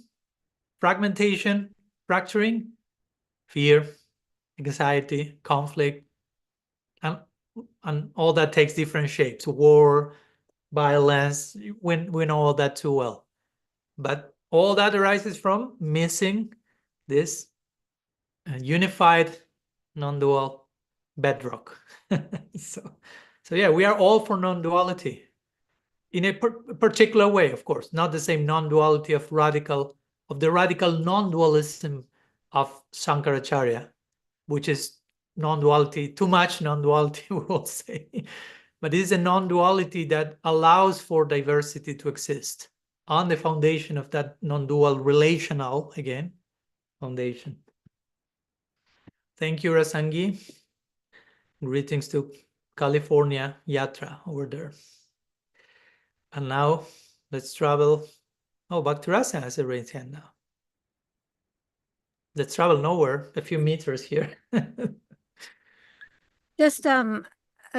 fragmentation, fracturing, fear, anxiety, conflict, and all that takes different shapes. War, violence, we know all that too well. But all that arises from missing this unified, non-dual bedrock. So yeah, we are all for non-duality in a particular way, of course, not the same non-duality of the radical non-dualism of Shankaracharya, which is non-duality, too much non-duality, we will say. But it is a non-duality that allows for diversity to exist on the foundation of that non-dual relational, again, foundation. Thank you, Rasangi. Greetings to California Yatra over there. And now let's travel. Oh, Bhaktirasa has a raised hand now. Let's travel nowhere, a few meters here. Just a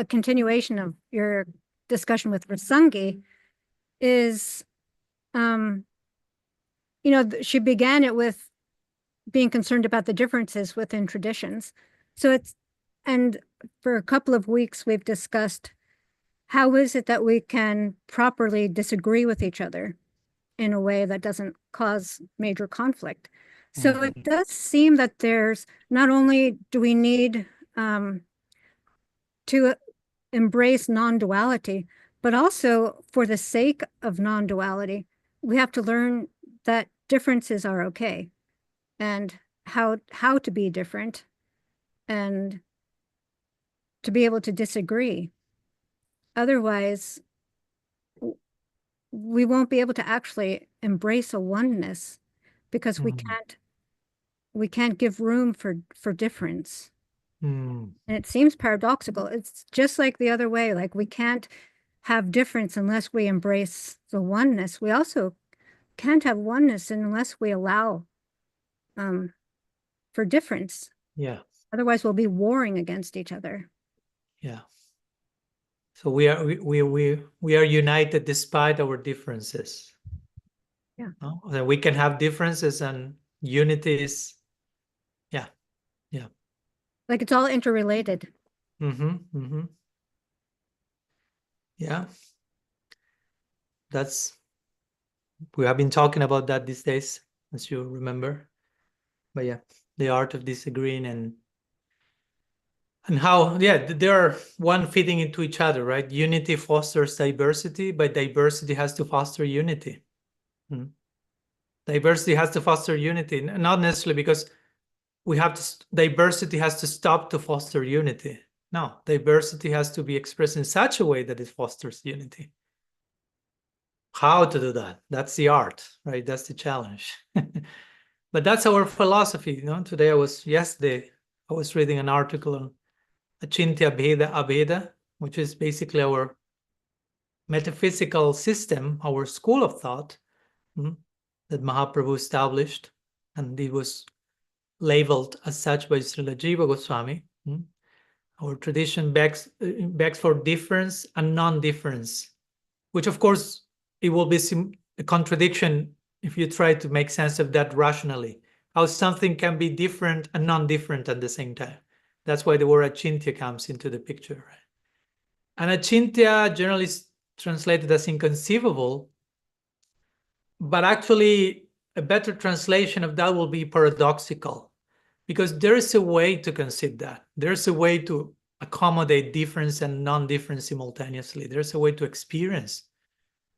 continuation of your discussion with Rasangi is, she began it with being concerned about the differences within traditions. So and for a couple of weeks, we've discussed how is it that we can properly disagree with each other in a way that doesn't cause major conflict. So it does seem that there's, not only do we need to embrace non-duality, but also for the sake of non-duality, we have to learn that differences are okay and how to be different and to be able to disagree. Otherwise, we won't be able to actually embrace a oneness because we can't give room for difference. And it seems paradoxical. It's just like the other way, like we can't have difference unless we embrace the oneness. We also can't have oneness unless we allow for difference. Yeah. Otherwise we'll be warring against each other. Yeah. So we are united despite our differences. Yeah. No? That we can have differences and unity is, yeah. Like it's all interrelated. Yeah. We have been talking about that these days. as you remember. But yeah, the art of disagreeing and how, yeah, they're one fitting into each other, right? Unity fosters diversity, but diversity has to foster unity. Diversity has to foster unity, not necessarily because we have to, diversity has to stop to foster unity. No, diversity has to be expressed in such a way that it fosters unity. How to do that? That's the art, right? That's the challenge. But that's our philosophy. Today yesterday I was reading an article on Achintya Bheda Abheda, which is basically our metaphysical system, our school of thought that Mahaprabhu established, and it was labeled as such by Srila Jiva Goswami. Our tradition begs for difference and non-difference, which of course it will be a contradiction if you try to make sense of that rationally, how something can be different and non-different at the same time. That's why the word achintya comes into the picture. Right? And achintya generally is translated as inconceivable, but actually a better translation of that will be paradoxical, because there is a way to conceive that. There's a way to accommodate difference and non-difference simultaneously. There's a way to experience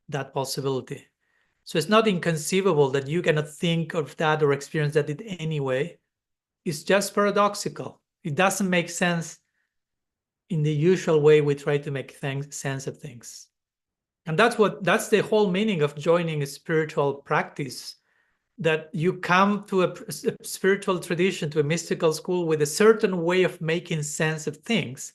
that possibility. So it's not inconceivable that you cannot think of that or experience that in any way. It's just paradoxical. It doesn't make sense in the usual way we try to make sense of things. And that's the whole meaning of joining a spiritual practice, that you come to a spiritual tradition, to a mystical school with a certain way of making sense of things.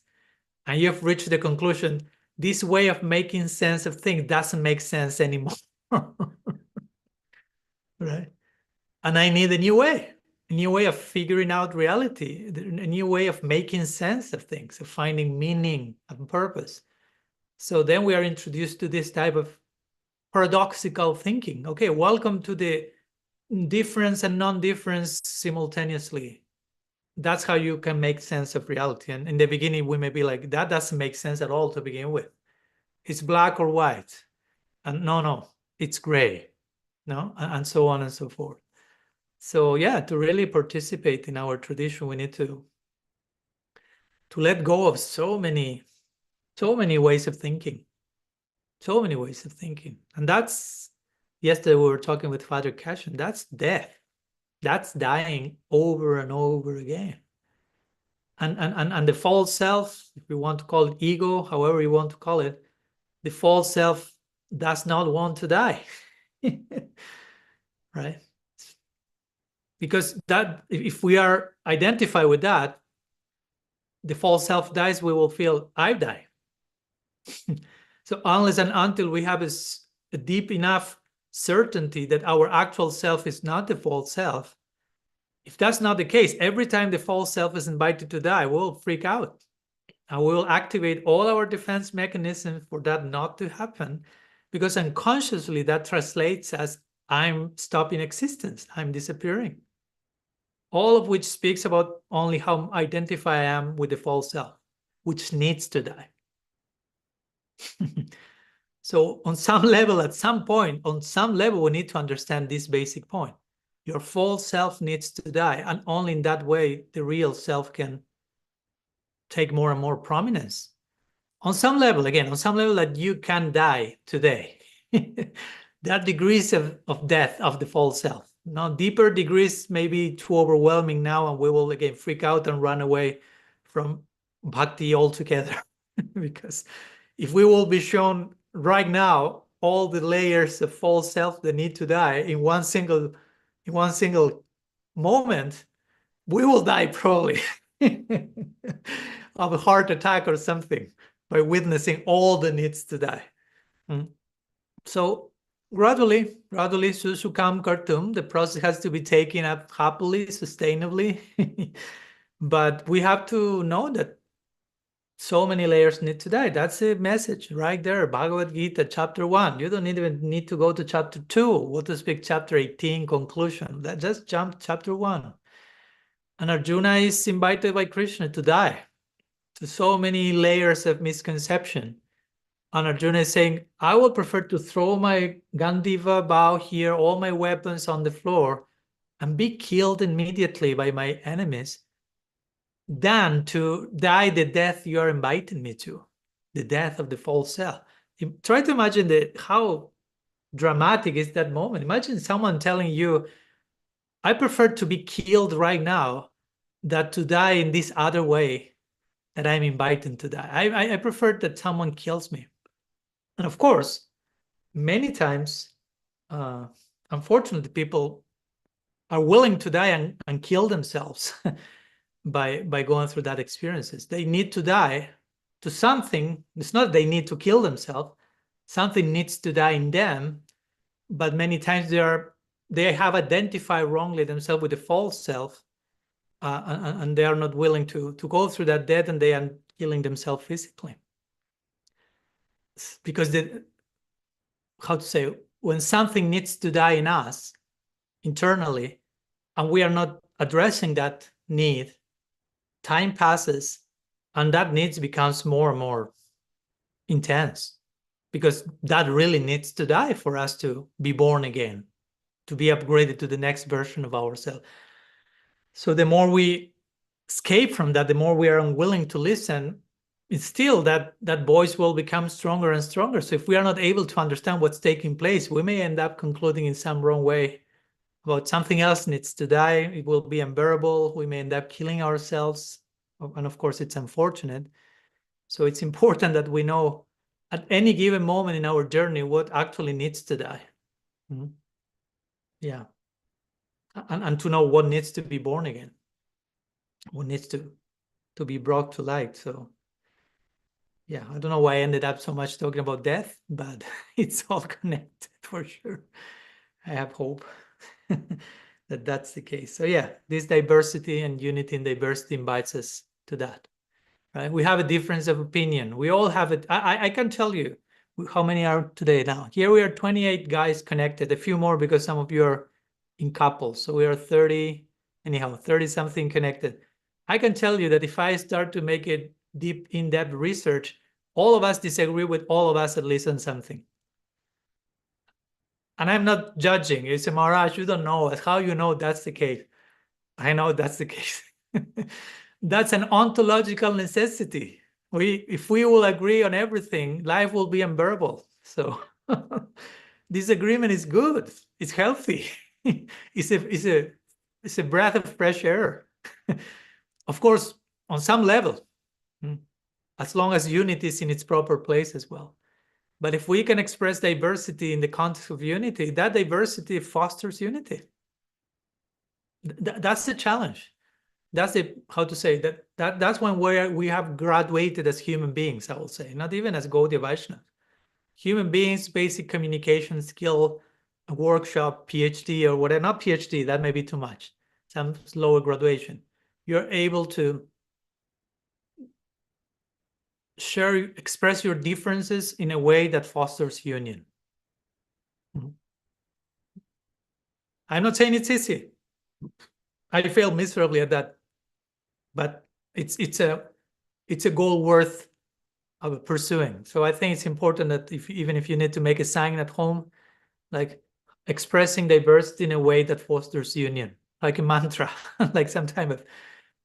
And you've reached the conclusion, this way of making sense of things doesn't make sense anymore. Right? And I need a new way of figuring out reality, a new way of making sense of things, of finding meaning and purpose. So then we are introduced to this type of paradoxical thinking. Okay, welcome to the difference and non-difference simultaneously. That's how you can make sense of reality. And in the beginning, we may be like, that doesn't make sense at all to begin with. It's black or white. And no, it's gray. No, and so on and so forth. So yeah, to really participate in our tradition, we need to let go of so many ways of thinking. So many ways of thinking. And that's, yesterday we were talking with Father Cashin, that's death. That's dying over and over again. And the false self, if we want to call it ego, however you want to call it, the false self does not want to die. Right? Because that, if we are identified with that, the false self dies, we will feel, I die. So unless and until we have a deep enough certainty that our actual self is not the false self, if that's not the case, every time the false self is invited to die, we'll freak out. And we'll activate all our defense mechanisms for that not to happen, because unconsciously that translates as I'm stopping existence, I'm disappearing. All of which speaks about only how identified I am with the false self, which needs to die. So on some level, at some point, on some level, we need to understand this basic point. Your false self needs to die, and only in that way the real self can take more and more prominence. On some level, again, on some level that you can die today. There are degrees of death of the false self. Now, deeper degrees may be too overwhelming now, and we will again freak out and run away from Bhakti altogether. Because if we will be shown right now all the layers of false self that need to die in one single moment, we will die probably of a heart attack or something by witnessing all that needs to die. So gradually, Susukam Kartum, the process has to be taken up happily, sustainably. But we have to know that so many layers need to die. That's a message right there. Bhagavad Gita, chapter 1. You don't even need to go to chapter 2. What to speak, chapter 18, conclusion. That just jump chapter 1. And Arjuna is invited by Krishna to die. To so many layers of misconception. And Arjuna is saying, I would prefer to throw my Gandiva bow here, all my weapons on the floor, and be killed immediately by my enemies than to die the death you are inviting me to, the death of the false self. Try to imagine how dramatic is that moment. Imagine someone telling you, I prefer to be killed right now than to die in this other way that I'm invited to die. I prefer that someone kills me. And of course, many times, unfortunately, people are willing to die and kill themselves by going through that experiences. They need to die to something. It's not they need to kill themselves. Something needs to die in them, but many times they have identified wrongly themselves with the false self, and they are not willing to go through that death, and they are killing themselves physically. Because when something needs to die in us internally, and we are not addressing that need, time passes, and that need becomes more and more intense, because that really needs to die for us to be born again, to be upgraded to the next version of ourselves. So the more we escape from that, the more we are unwilling to listen, it's still that voice will become stronger and stronger. So if we are not able to understand what's taking place, we may end up concluding in some wrong way about something else needs to die. It will be unbearable. We may end up killing ourselves. And of course, it's unfortunate. So it's important that we know at any given moment in our journey what actually needs to die. Mm-hmm. Yeah. And to know what needs to be born again, what needs to be brought to light. So yeah, I don't know why I ended up so much talking about death, but it's all connected for sure. I have hope that that's the case. So yeah, this diversity and unity in diversity invites us to that, right? We have a difference of opinion. We all have it. I can tell you how many are today now. Here we are 28 guys connected, a few more because some of you are in couples. So we are 30, anyhow, 30 something connected. I can tell you that if I start to make it deep in-depth research, all of us disagree with all of us at least on something. And I'm not judging. You say, Maharaj, you don't know. How you know that's the case? I know that's the case. That's an ontological necessity. If we will agree on everything, life will be unbearable. So disagreement is good. It's healthy. It's a breath of fresh air. Of course, on some level, as long as unity is in its proper place as well. But if we can express diversity in the context of unity, that diversity fosters unity. That's the challenge. That's that's when we have graduated as human beings, I will say, not even as Gaudiya Vaishnavas. Human beings, basic communication skill, a workshop, PhD or whatever, not PhD, that may be too much, some slower graduation. You're able to express your differences in a way that fosters union. I'm not saying it's easy. I failed miserably at that, but it's a goal worth of pursuing. So I think it's important that even if you need to make a sign at home, like expressing diversity in a way that fosters union, like a mantra, like some type of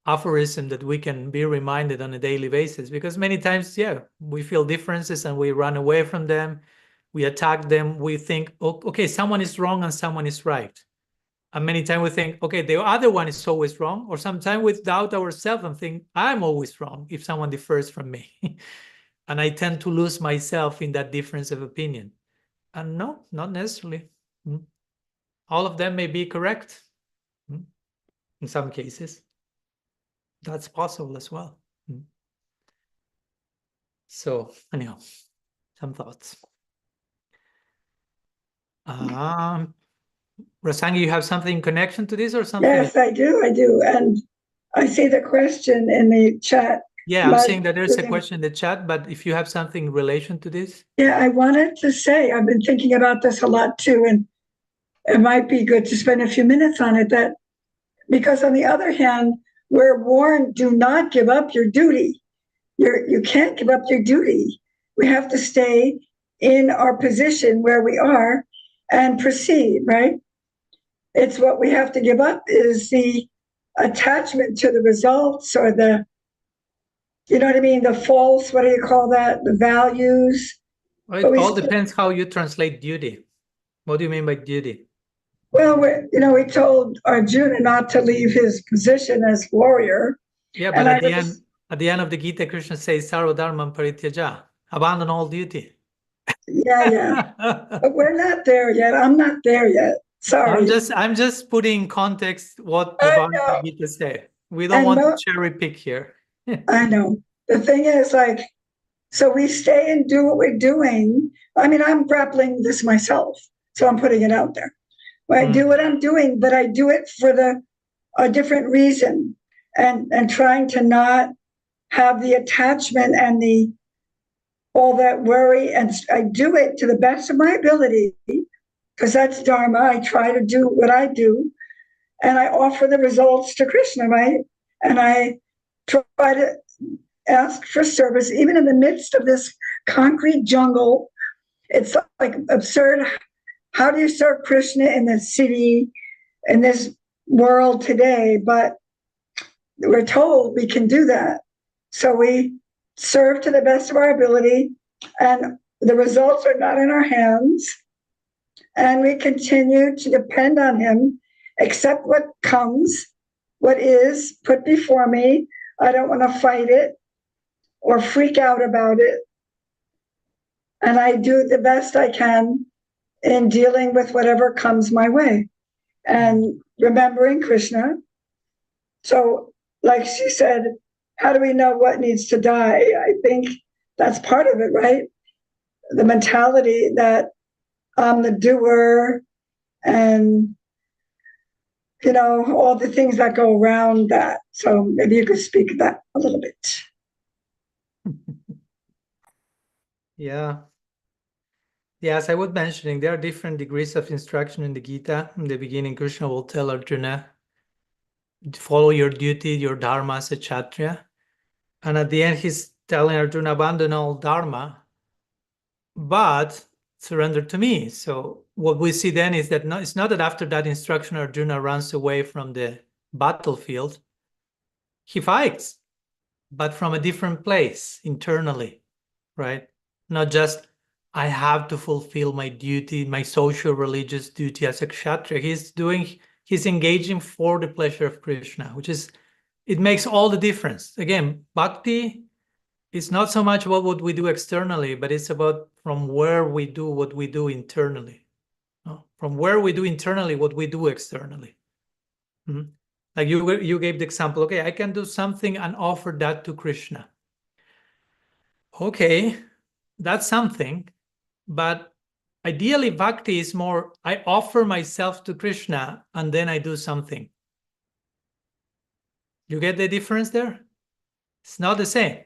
aphorism that we can be reminded on a daily basis, because many times, yeah, we feel differences and we run away from them, we attack them, we think, oh, okay, someone is wrong and someone is right. And many times we think, okay, the other one is always wrong, or sometimes we doubt ourselves and think, I'm always wrong if someone differs from me. And I tend to lose myself in that difference of opinion. And no, not necessarily. All of them may be correct in some cases. That's possible as well. So anyhow, some thoughts. Rasangi, you have something in connection to this or something? Yes, I do. And I see the question in the chat. Yeah, I'm saying that there's a question in the chat, but if you have something in relation to this. Yeah, I wanted to say, I've been thinking about this a lot too, and it might be good to spend a few minutes on it, because on the other hand, we're warned, do not give up your duty. You can't give up your duty. We have to stay in our position where we are and proceed, right? it's what we have to give up is the attachment to the results or the, you know what I mean, the false, what do you call that, the values. Well, But it we all still- depends how you translate duty. What do you mean by duty? Well, we told Arjuna not to leave his position as warrior. Yeah, And but I at the end of the Gita, Krishna says, Sarva Dharmam Parityaja, abandon all duty. Yeah. But we're not there yet. I'm not there yet. Sorry. I'm just putting in context what the I Bhagavad know. Gita say. We don't And want no- to cherry pick here. I know. The thing is, like, so we stay and do what we're doing. I mean, I'm grappling with this myself, so I'm putting it out there. I do what I'm doing, but I do it for a different reason, and trying to not have the attachment and all that worry. And I do it to the best of my ability because that's Dharma. I try to do what I do, and I offer the results to Krishna, right? And I try to ask for service, even in the midst of this concrete jungle. It's like absurd. How do you serve Krishna in the city, in this world today? But we're told we can do that. So we serve to the best of our ability, and the results are not in our hands. And we continue to depend on him, accept what comes, what is put before me. I don't want to fight it or freak out about it. And I do the best I can in dealing with whatever comes my way and remembering Krishna. So, like she said, how do we know what needs to die? I think that's part of it, right? The mentality that I'm the doer and, all the things that go around that. So maybe you could speak that a little bit. Yeah. Yes, I was mentioning there are different degrees of instruction in the Gita. In the beginning, Krishna will tell Arjuna, follow your duty, your dharma as a kshatriya. And at the end, he's telling Arjuna, abandon all dharma, but surrender to me. So what we see then is that it's not that after that instruction, Arjuna runs away from the battlefield. He fights, but from a different place internally, right? Not just, I have to fulfill my duty, my social religious duty as a kshatriya. He's engaging for the pleasure of Krishna, which is, it makes all the difference. Again, bhakti is not so much about what we do externally, but it's about from where we do what we do internally. No? From where we do internally what we do externally. Mm-hmm. Like you gave the example, okay, I can do something and offer that to Krishna. Okay, that's something, but ideally bhakti is more, I offer myself to Krishna and then I do something. You get the difference there? It's not the same,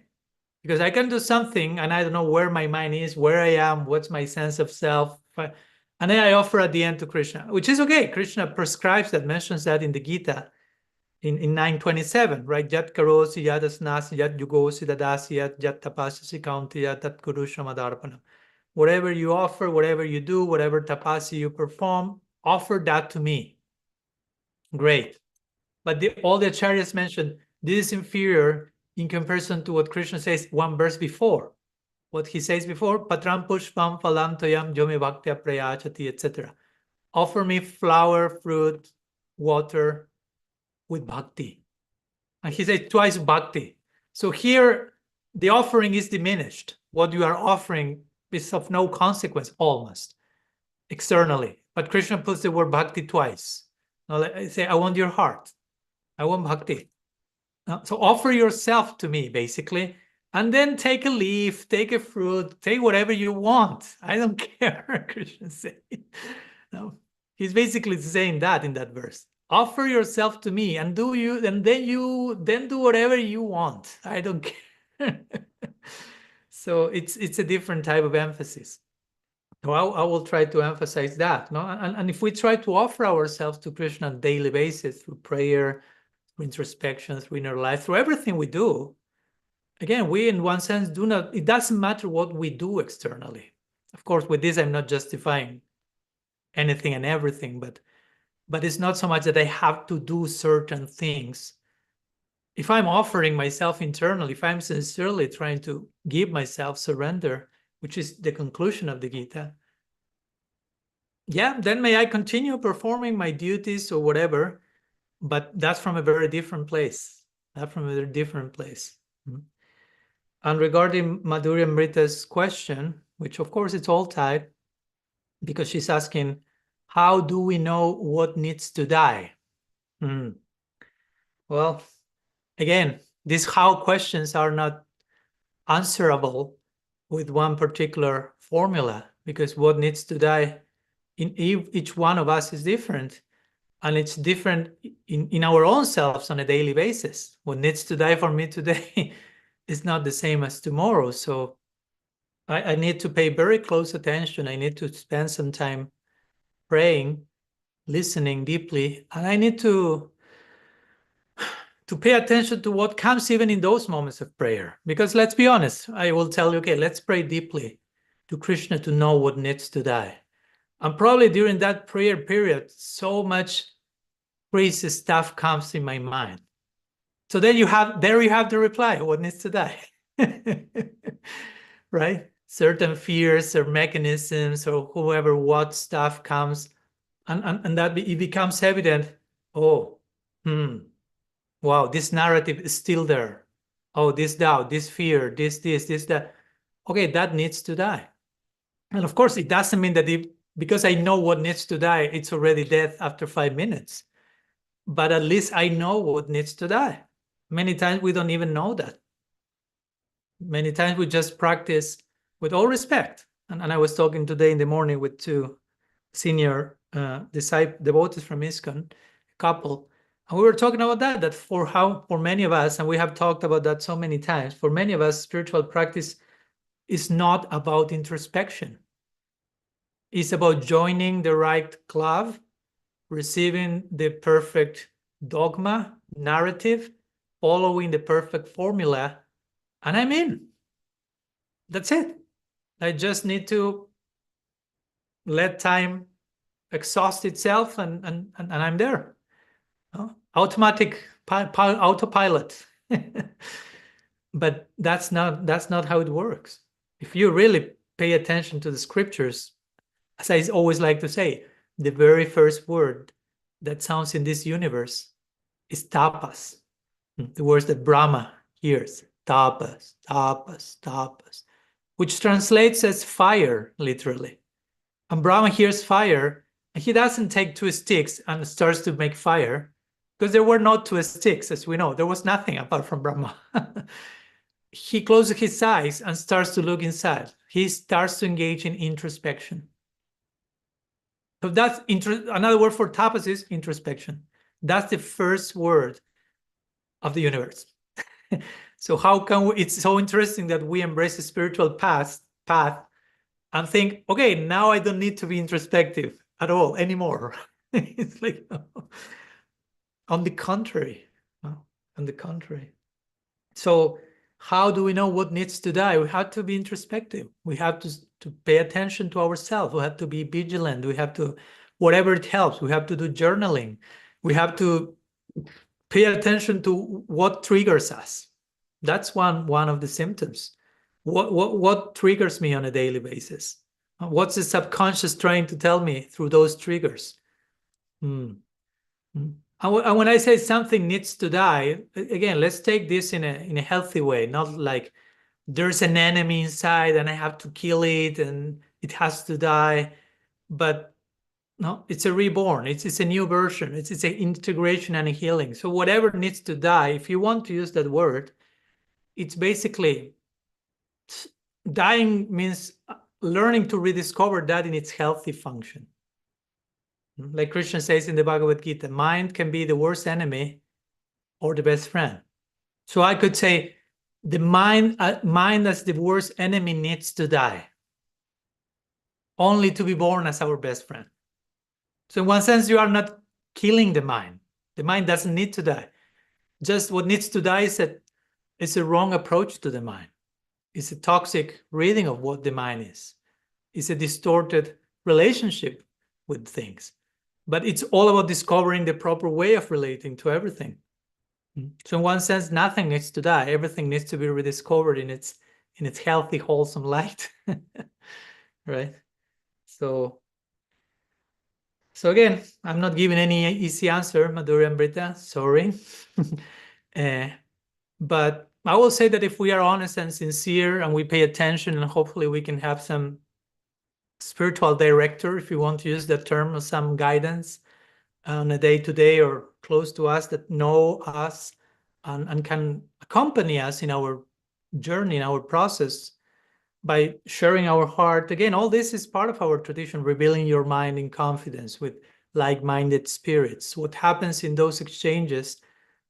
because I can do something and I don't know where my mind is, where I am, what's my sense of self, and then I offer at the end to Krishna, which is okay. Krishna prescribes that, mentions that in the Gita in 927, right? Yat karosi yat asnasi yat yugosi dadasi yat tapasasi kaunti yat tat kurusha madarpanam. Whatever you offer, whatever you do, whatever tapasi you perform, offer that to me. Great. But all the acharyas mentioned, this is inferior in comparison to what Krishna says one verse before. What he says before, patram pushpam phalam toyam yomi bhaktya prayachati, etc. Offer me flower, fruit, water with bhakti. And he says twice bhakti. So here, the offering is diminished. What you are offering is of no consequence, almost, externally. But Krishna puts the word bhakti twice. Now, I say, I want your heart. I want bhakti. So offer yourself to me, basically, and then take a leaf, take a fruit, take whatever you want. I don't care, Krishna said. No, he's basically saying that in that verse. Offer yourself to me, and then do whatever you want. I don't care. So it's a different type of emphasis. So I will try to emphasize that. No, and if we try to offer ourselves to Krishna on a daily basis through prayer, through introspection, through inner life, through everything we do, again, we in one sense do not, it doesn't matter what we do externally. Of course, with this, I'm not justifying anything and everything, but but it's not so much that I have to do certain things. If I'm offering myself internally, if I'm sincerely trying to give myself surrender, which is the conclusion of the Gita, yeah, then may I continue performing my duties or whatever, but that's from a very different place. That's from a very different place. And regarding Madhurya Amrita's question, which of course it's all tied, because she's asking, how do we know what needs to die? Well, again, these how questions are not answerable with one particular formula, because what needs to die in each one of us is different, and it's different in our own selves on a daily basis. What needs to die for me today is not the same as tomorrow. So I need to pay very close attention. I need to spend some time praying, listening deeply, and I need to pay attention to what comes even in those moments of prayer. Because let's be honest, I will tell you, okay, let's pray deeply to Krishna to know what needs to die. And probably during that prayer period, so much crazy stuff comes in my mind. So then you have the reply, what needs to die? Right? Certain fears or mechanisms or whoever, what stuff comes, and that it becomes evident, oh, wow, this narrative is still there. Oh, this doubt, this fear, this, that. Okay, that needs to die. And of course, it doesn't mean that because I know what needs to die, it's already dead after 5 minutes. But at least I know what needs to die. Many times we don't even know that. Many times we just practice with all respect. And I was talking today in the morning with 2 senior devotees from ISKCON, a couple, and we were talking about that for many of us, and we have talked about that so many times, for many of us, spiritual practice is not about introspection. It's about joining the right club, receiving the perfect dogma, narrative, following the perfect formula, and I'm in. That's it. I just need to let time exhaust itself, and I'm there. Automatic autopilot. But that's not how it works. If you really pay attention to the scriptures, as I always like to say, the very first word that sounds in this universe is tapas. The words that Brahma hears, tapas, tapas, tapas, which translates as fire, literally. And Brahma hears fire, and he doesn't take 2 sticks and starts to make fire, because there were not 2 sticks, as we know. There was nothing apart from Brahma. He closes his eyes and starts to look inside. He starts to engage in introspection. So that's another word for tapas is introspection. That's the first word of the universe. So how can it's so interesting that we embrace a spiritual path and think, okay, now I don't need to be introspective at all anymore. It's like, no. On the contrary, on the contrary. So how do we know what needs to die? We have to be introspective. We have to pay attention to ourselves. We have to be vigilant. We have to, whatever it helps, we have to do journaling. We have to pay attention to what triggers us. That's one of the symptoms. What triggers me on a daily basis? What's the subconscious trying to tell me through those triggers? And when I say something needs to die, again, let's take this in a healthy way, not like there's an enemy inside and I have to kill it and it has to die. But no, it's a reborn. It's a new version. It's an integration and a healing. So whatever needs to die, if you want to use that word, it's basically dying means learning to rediscover that in its healthy function. Like Krishna says in the Bhagavad Gita, mind can be the worst enemy or the best friend. So I could say the mind as the worst enemy needs to die, only to be born as our best friend. So in one sense, you are not killing the mind. The mind doesn't need to die. Just what needs to die is a wrong approach to the mind. It's a toxic reading of what the mind is. It's a distorted relationship with things. but it's all about discovering the proper way of relating to everything. So in one sense, nothing needs to die. Everything needs to be rediscovered in its healthy, wholesome light, right? So again, I'm not giving any easy answer, Madhuri and Britta, sorry. But I will say that if we are honest and sincere and we pay attention, and hopefully we can have some spiritual director, if you want to use that term, or some guidance on a day-to-day or close to us that know us and can accompany us in our journey, in our process, by sharing our heart. Again, all this is part of our tradition, revealing your mind in confidence with like-minded spirits. What happens in those exchanges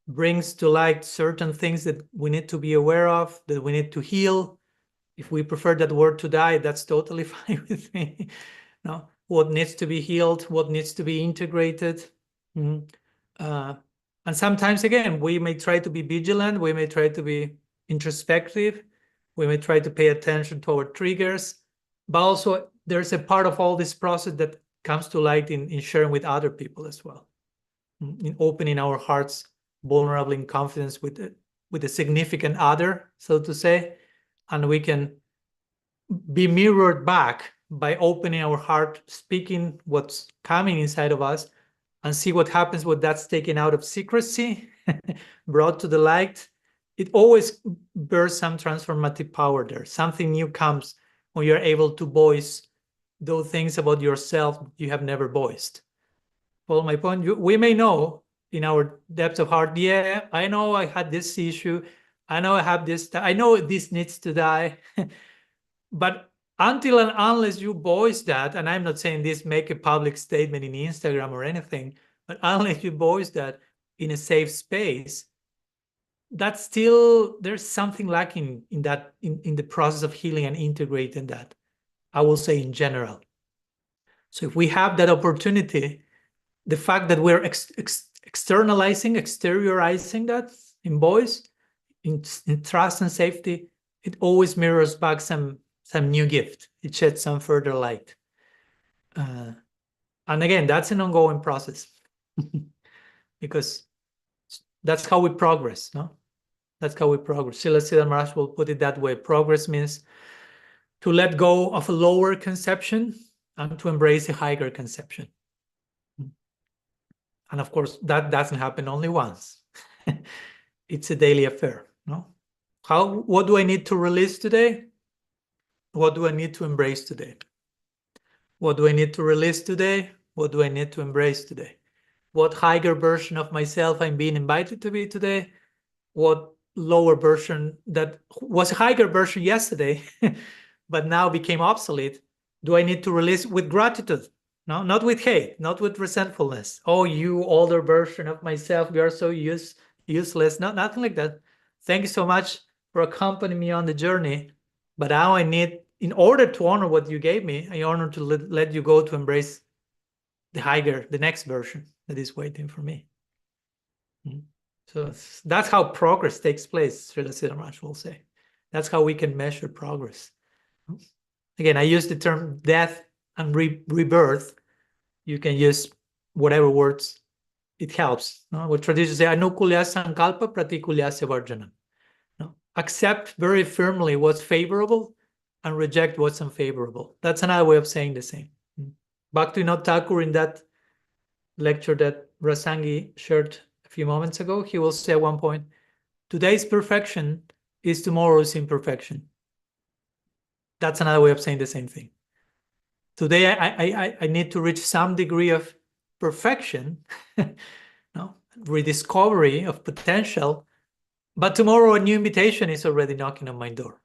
brings to light certain things that we need to be aware of, that we need to heal. If we prefer that word to die, that's totally fine with me. No, what needs to be healed, what needs to be integrated. And sometimes, again, we may try to be vigilant, we may try to be introspective, we may try to pay attention to our triggers, but also there's a part of all this process that comes to light in sharing with other people as well, in opening our hearts vulnerably in confidence with a significant other, so to say, and we can be mirrored back by opening our heart, speaking what's coming inside of us, and see what happens when that's taken out of secrecy, brought to the light. It always bears some transformative power there. Something new comes when you're able to voice those things about yourself you have never voiced. Well, my point, we may know in our depths of heart, yeah, I know I had this issue, I know I have this, I know this needs to die. But until and unless you voice that, and I'm not saying this, make a public statement in Instagram or anything, but unless you voice that in a safe space, that's still, there's something lacking in that, in the process of healing and integrating that, I will say in general. So if we have that opportunity, the fact that we're externalizing, exteriorizing that in voice, in trust and safety, it always mirrors back some new gift. It sheds some further light. And again, that's an ongoing process because that's how we progress, no? That's how we progress. Srila Siddhartha Maharaj will put it that way. Progress means to let go of a lower conception and to embrace a higher conception. And of course, that doesn't happen only once. It's a daily affair, no? What do I need to release today? What do I need to embrace today? What do I need to release today? What do I need to embrace today? What higher version of myself I'm being invited to be today? What lower version that was a higher version yesterday, but now became obsolete, do I need to release with gratitude? No, not with hate, not with resentfulness. Oh, you older version of myself, you are so useless. No, nothing like that. Thank you so much for accompanying me on the journey. But now I need, in order to honor what you gave me, I honor to let you go to embrace the higher, the next version that is waiting for me. So that's how progress takes place, Srila Siddhartha Maharaj will say. That's how we can measure progress. Again, I use the term death and rebirth. You can use whatever words, it helps. No? What traditions say, anukulya sankalpa pratikulya varjanam. No? Accept very firmly what's favorable and reject what's unfavorable. That's another way of saying the same. Bhaktivinoda Thakur, in that lecture that Rasangi shared a few moments ago, he will say at one point, today's perfection is tomorrow's imperfection. That's another way of saying the same thing. Today, I need to reach some degree of perfection, no, rediscovery of potential, but tomorrow a new invitation is already knocking on my door.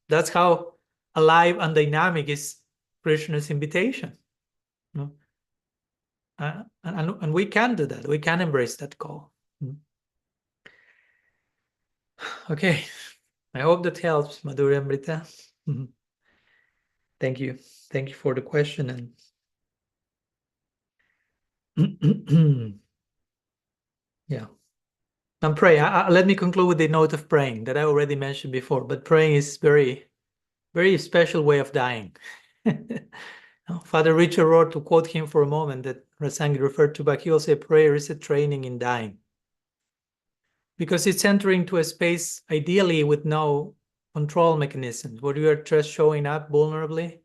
That's how alive and dynamic is Krishna's invitation. No? And we can do that. We can embrace that call. Okay. I hope that helps, Madhuri and Brita. Thank you. Thank you for the question. And yeah. And pray. Let me conclude with the note of praying that I already mentioned before, but praying is very, very special way of dying. Father Richard wrote, to quote him for a moment, that Rasangi referred to, but he will say prayer is a training in dying. Because it's entering to a space, ideally, with no control mechanisms, where we are just showing up vulnerably,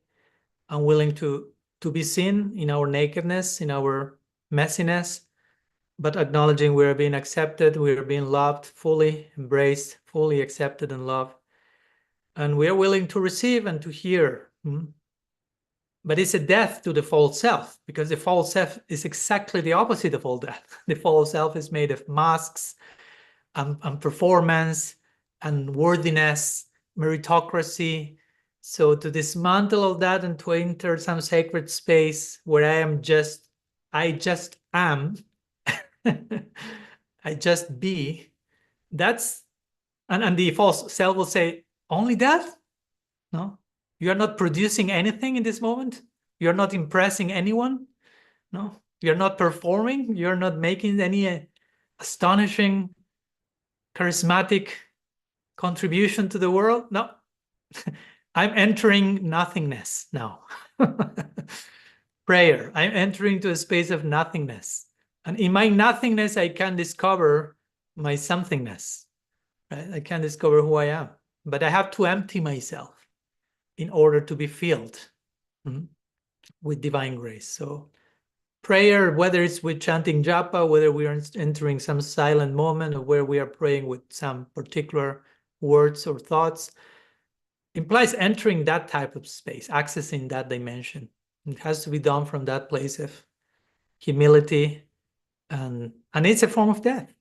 unwilling to be seen in our nakedness, in our messiness, but acknowledging we are being accepted, we are being loved, fully embraced, fully accepted and loved. And we are willing to receive and to hear. But it's a death to the false self, because the false self is exactly the opposite of all that. The false self is made of masks and performance and worthiness, meritocracy. So to dismantle all that and to enter some sacred space where I just am, I just be, that's, and the false self will say, only that? No, you are not producing anything in this moment. You're not impressing anyone. No, you're not performing. You're not making any astonishing, charismatic contribution to the world. No, I'm entering nothingness now. Prayer, I'm entering to a space of nothingness. And in my nothingness, I can discover my somethingness. Right? I can discover who I am. But I have to empty myself in order to be filled with divine grace. So prayer, whether it's with chanting japa, whether we are entering some silent moment, or where we are praying with some particular words or thoughts, implies entering that type of space, accessing that dimension. It has to be done from that place of humility, and it's a form of death.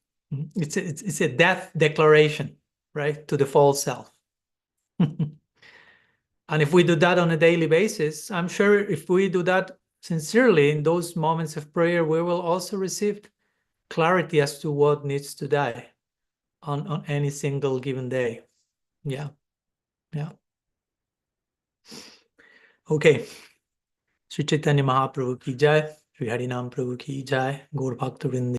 It's a death declaration, right, to the false self. And if we do that on a daily basis, I'm sure if we do that sincerely in those moments of prayer, we will also receive clarity as to what needs to die on any single given day. Yeah. Okay. Sri Chaitanya Mahaprabhu ki jai, Sri Harinam Prabhu ki jai, Gaur Bhakta Vrinda.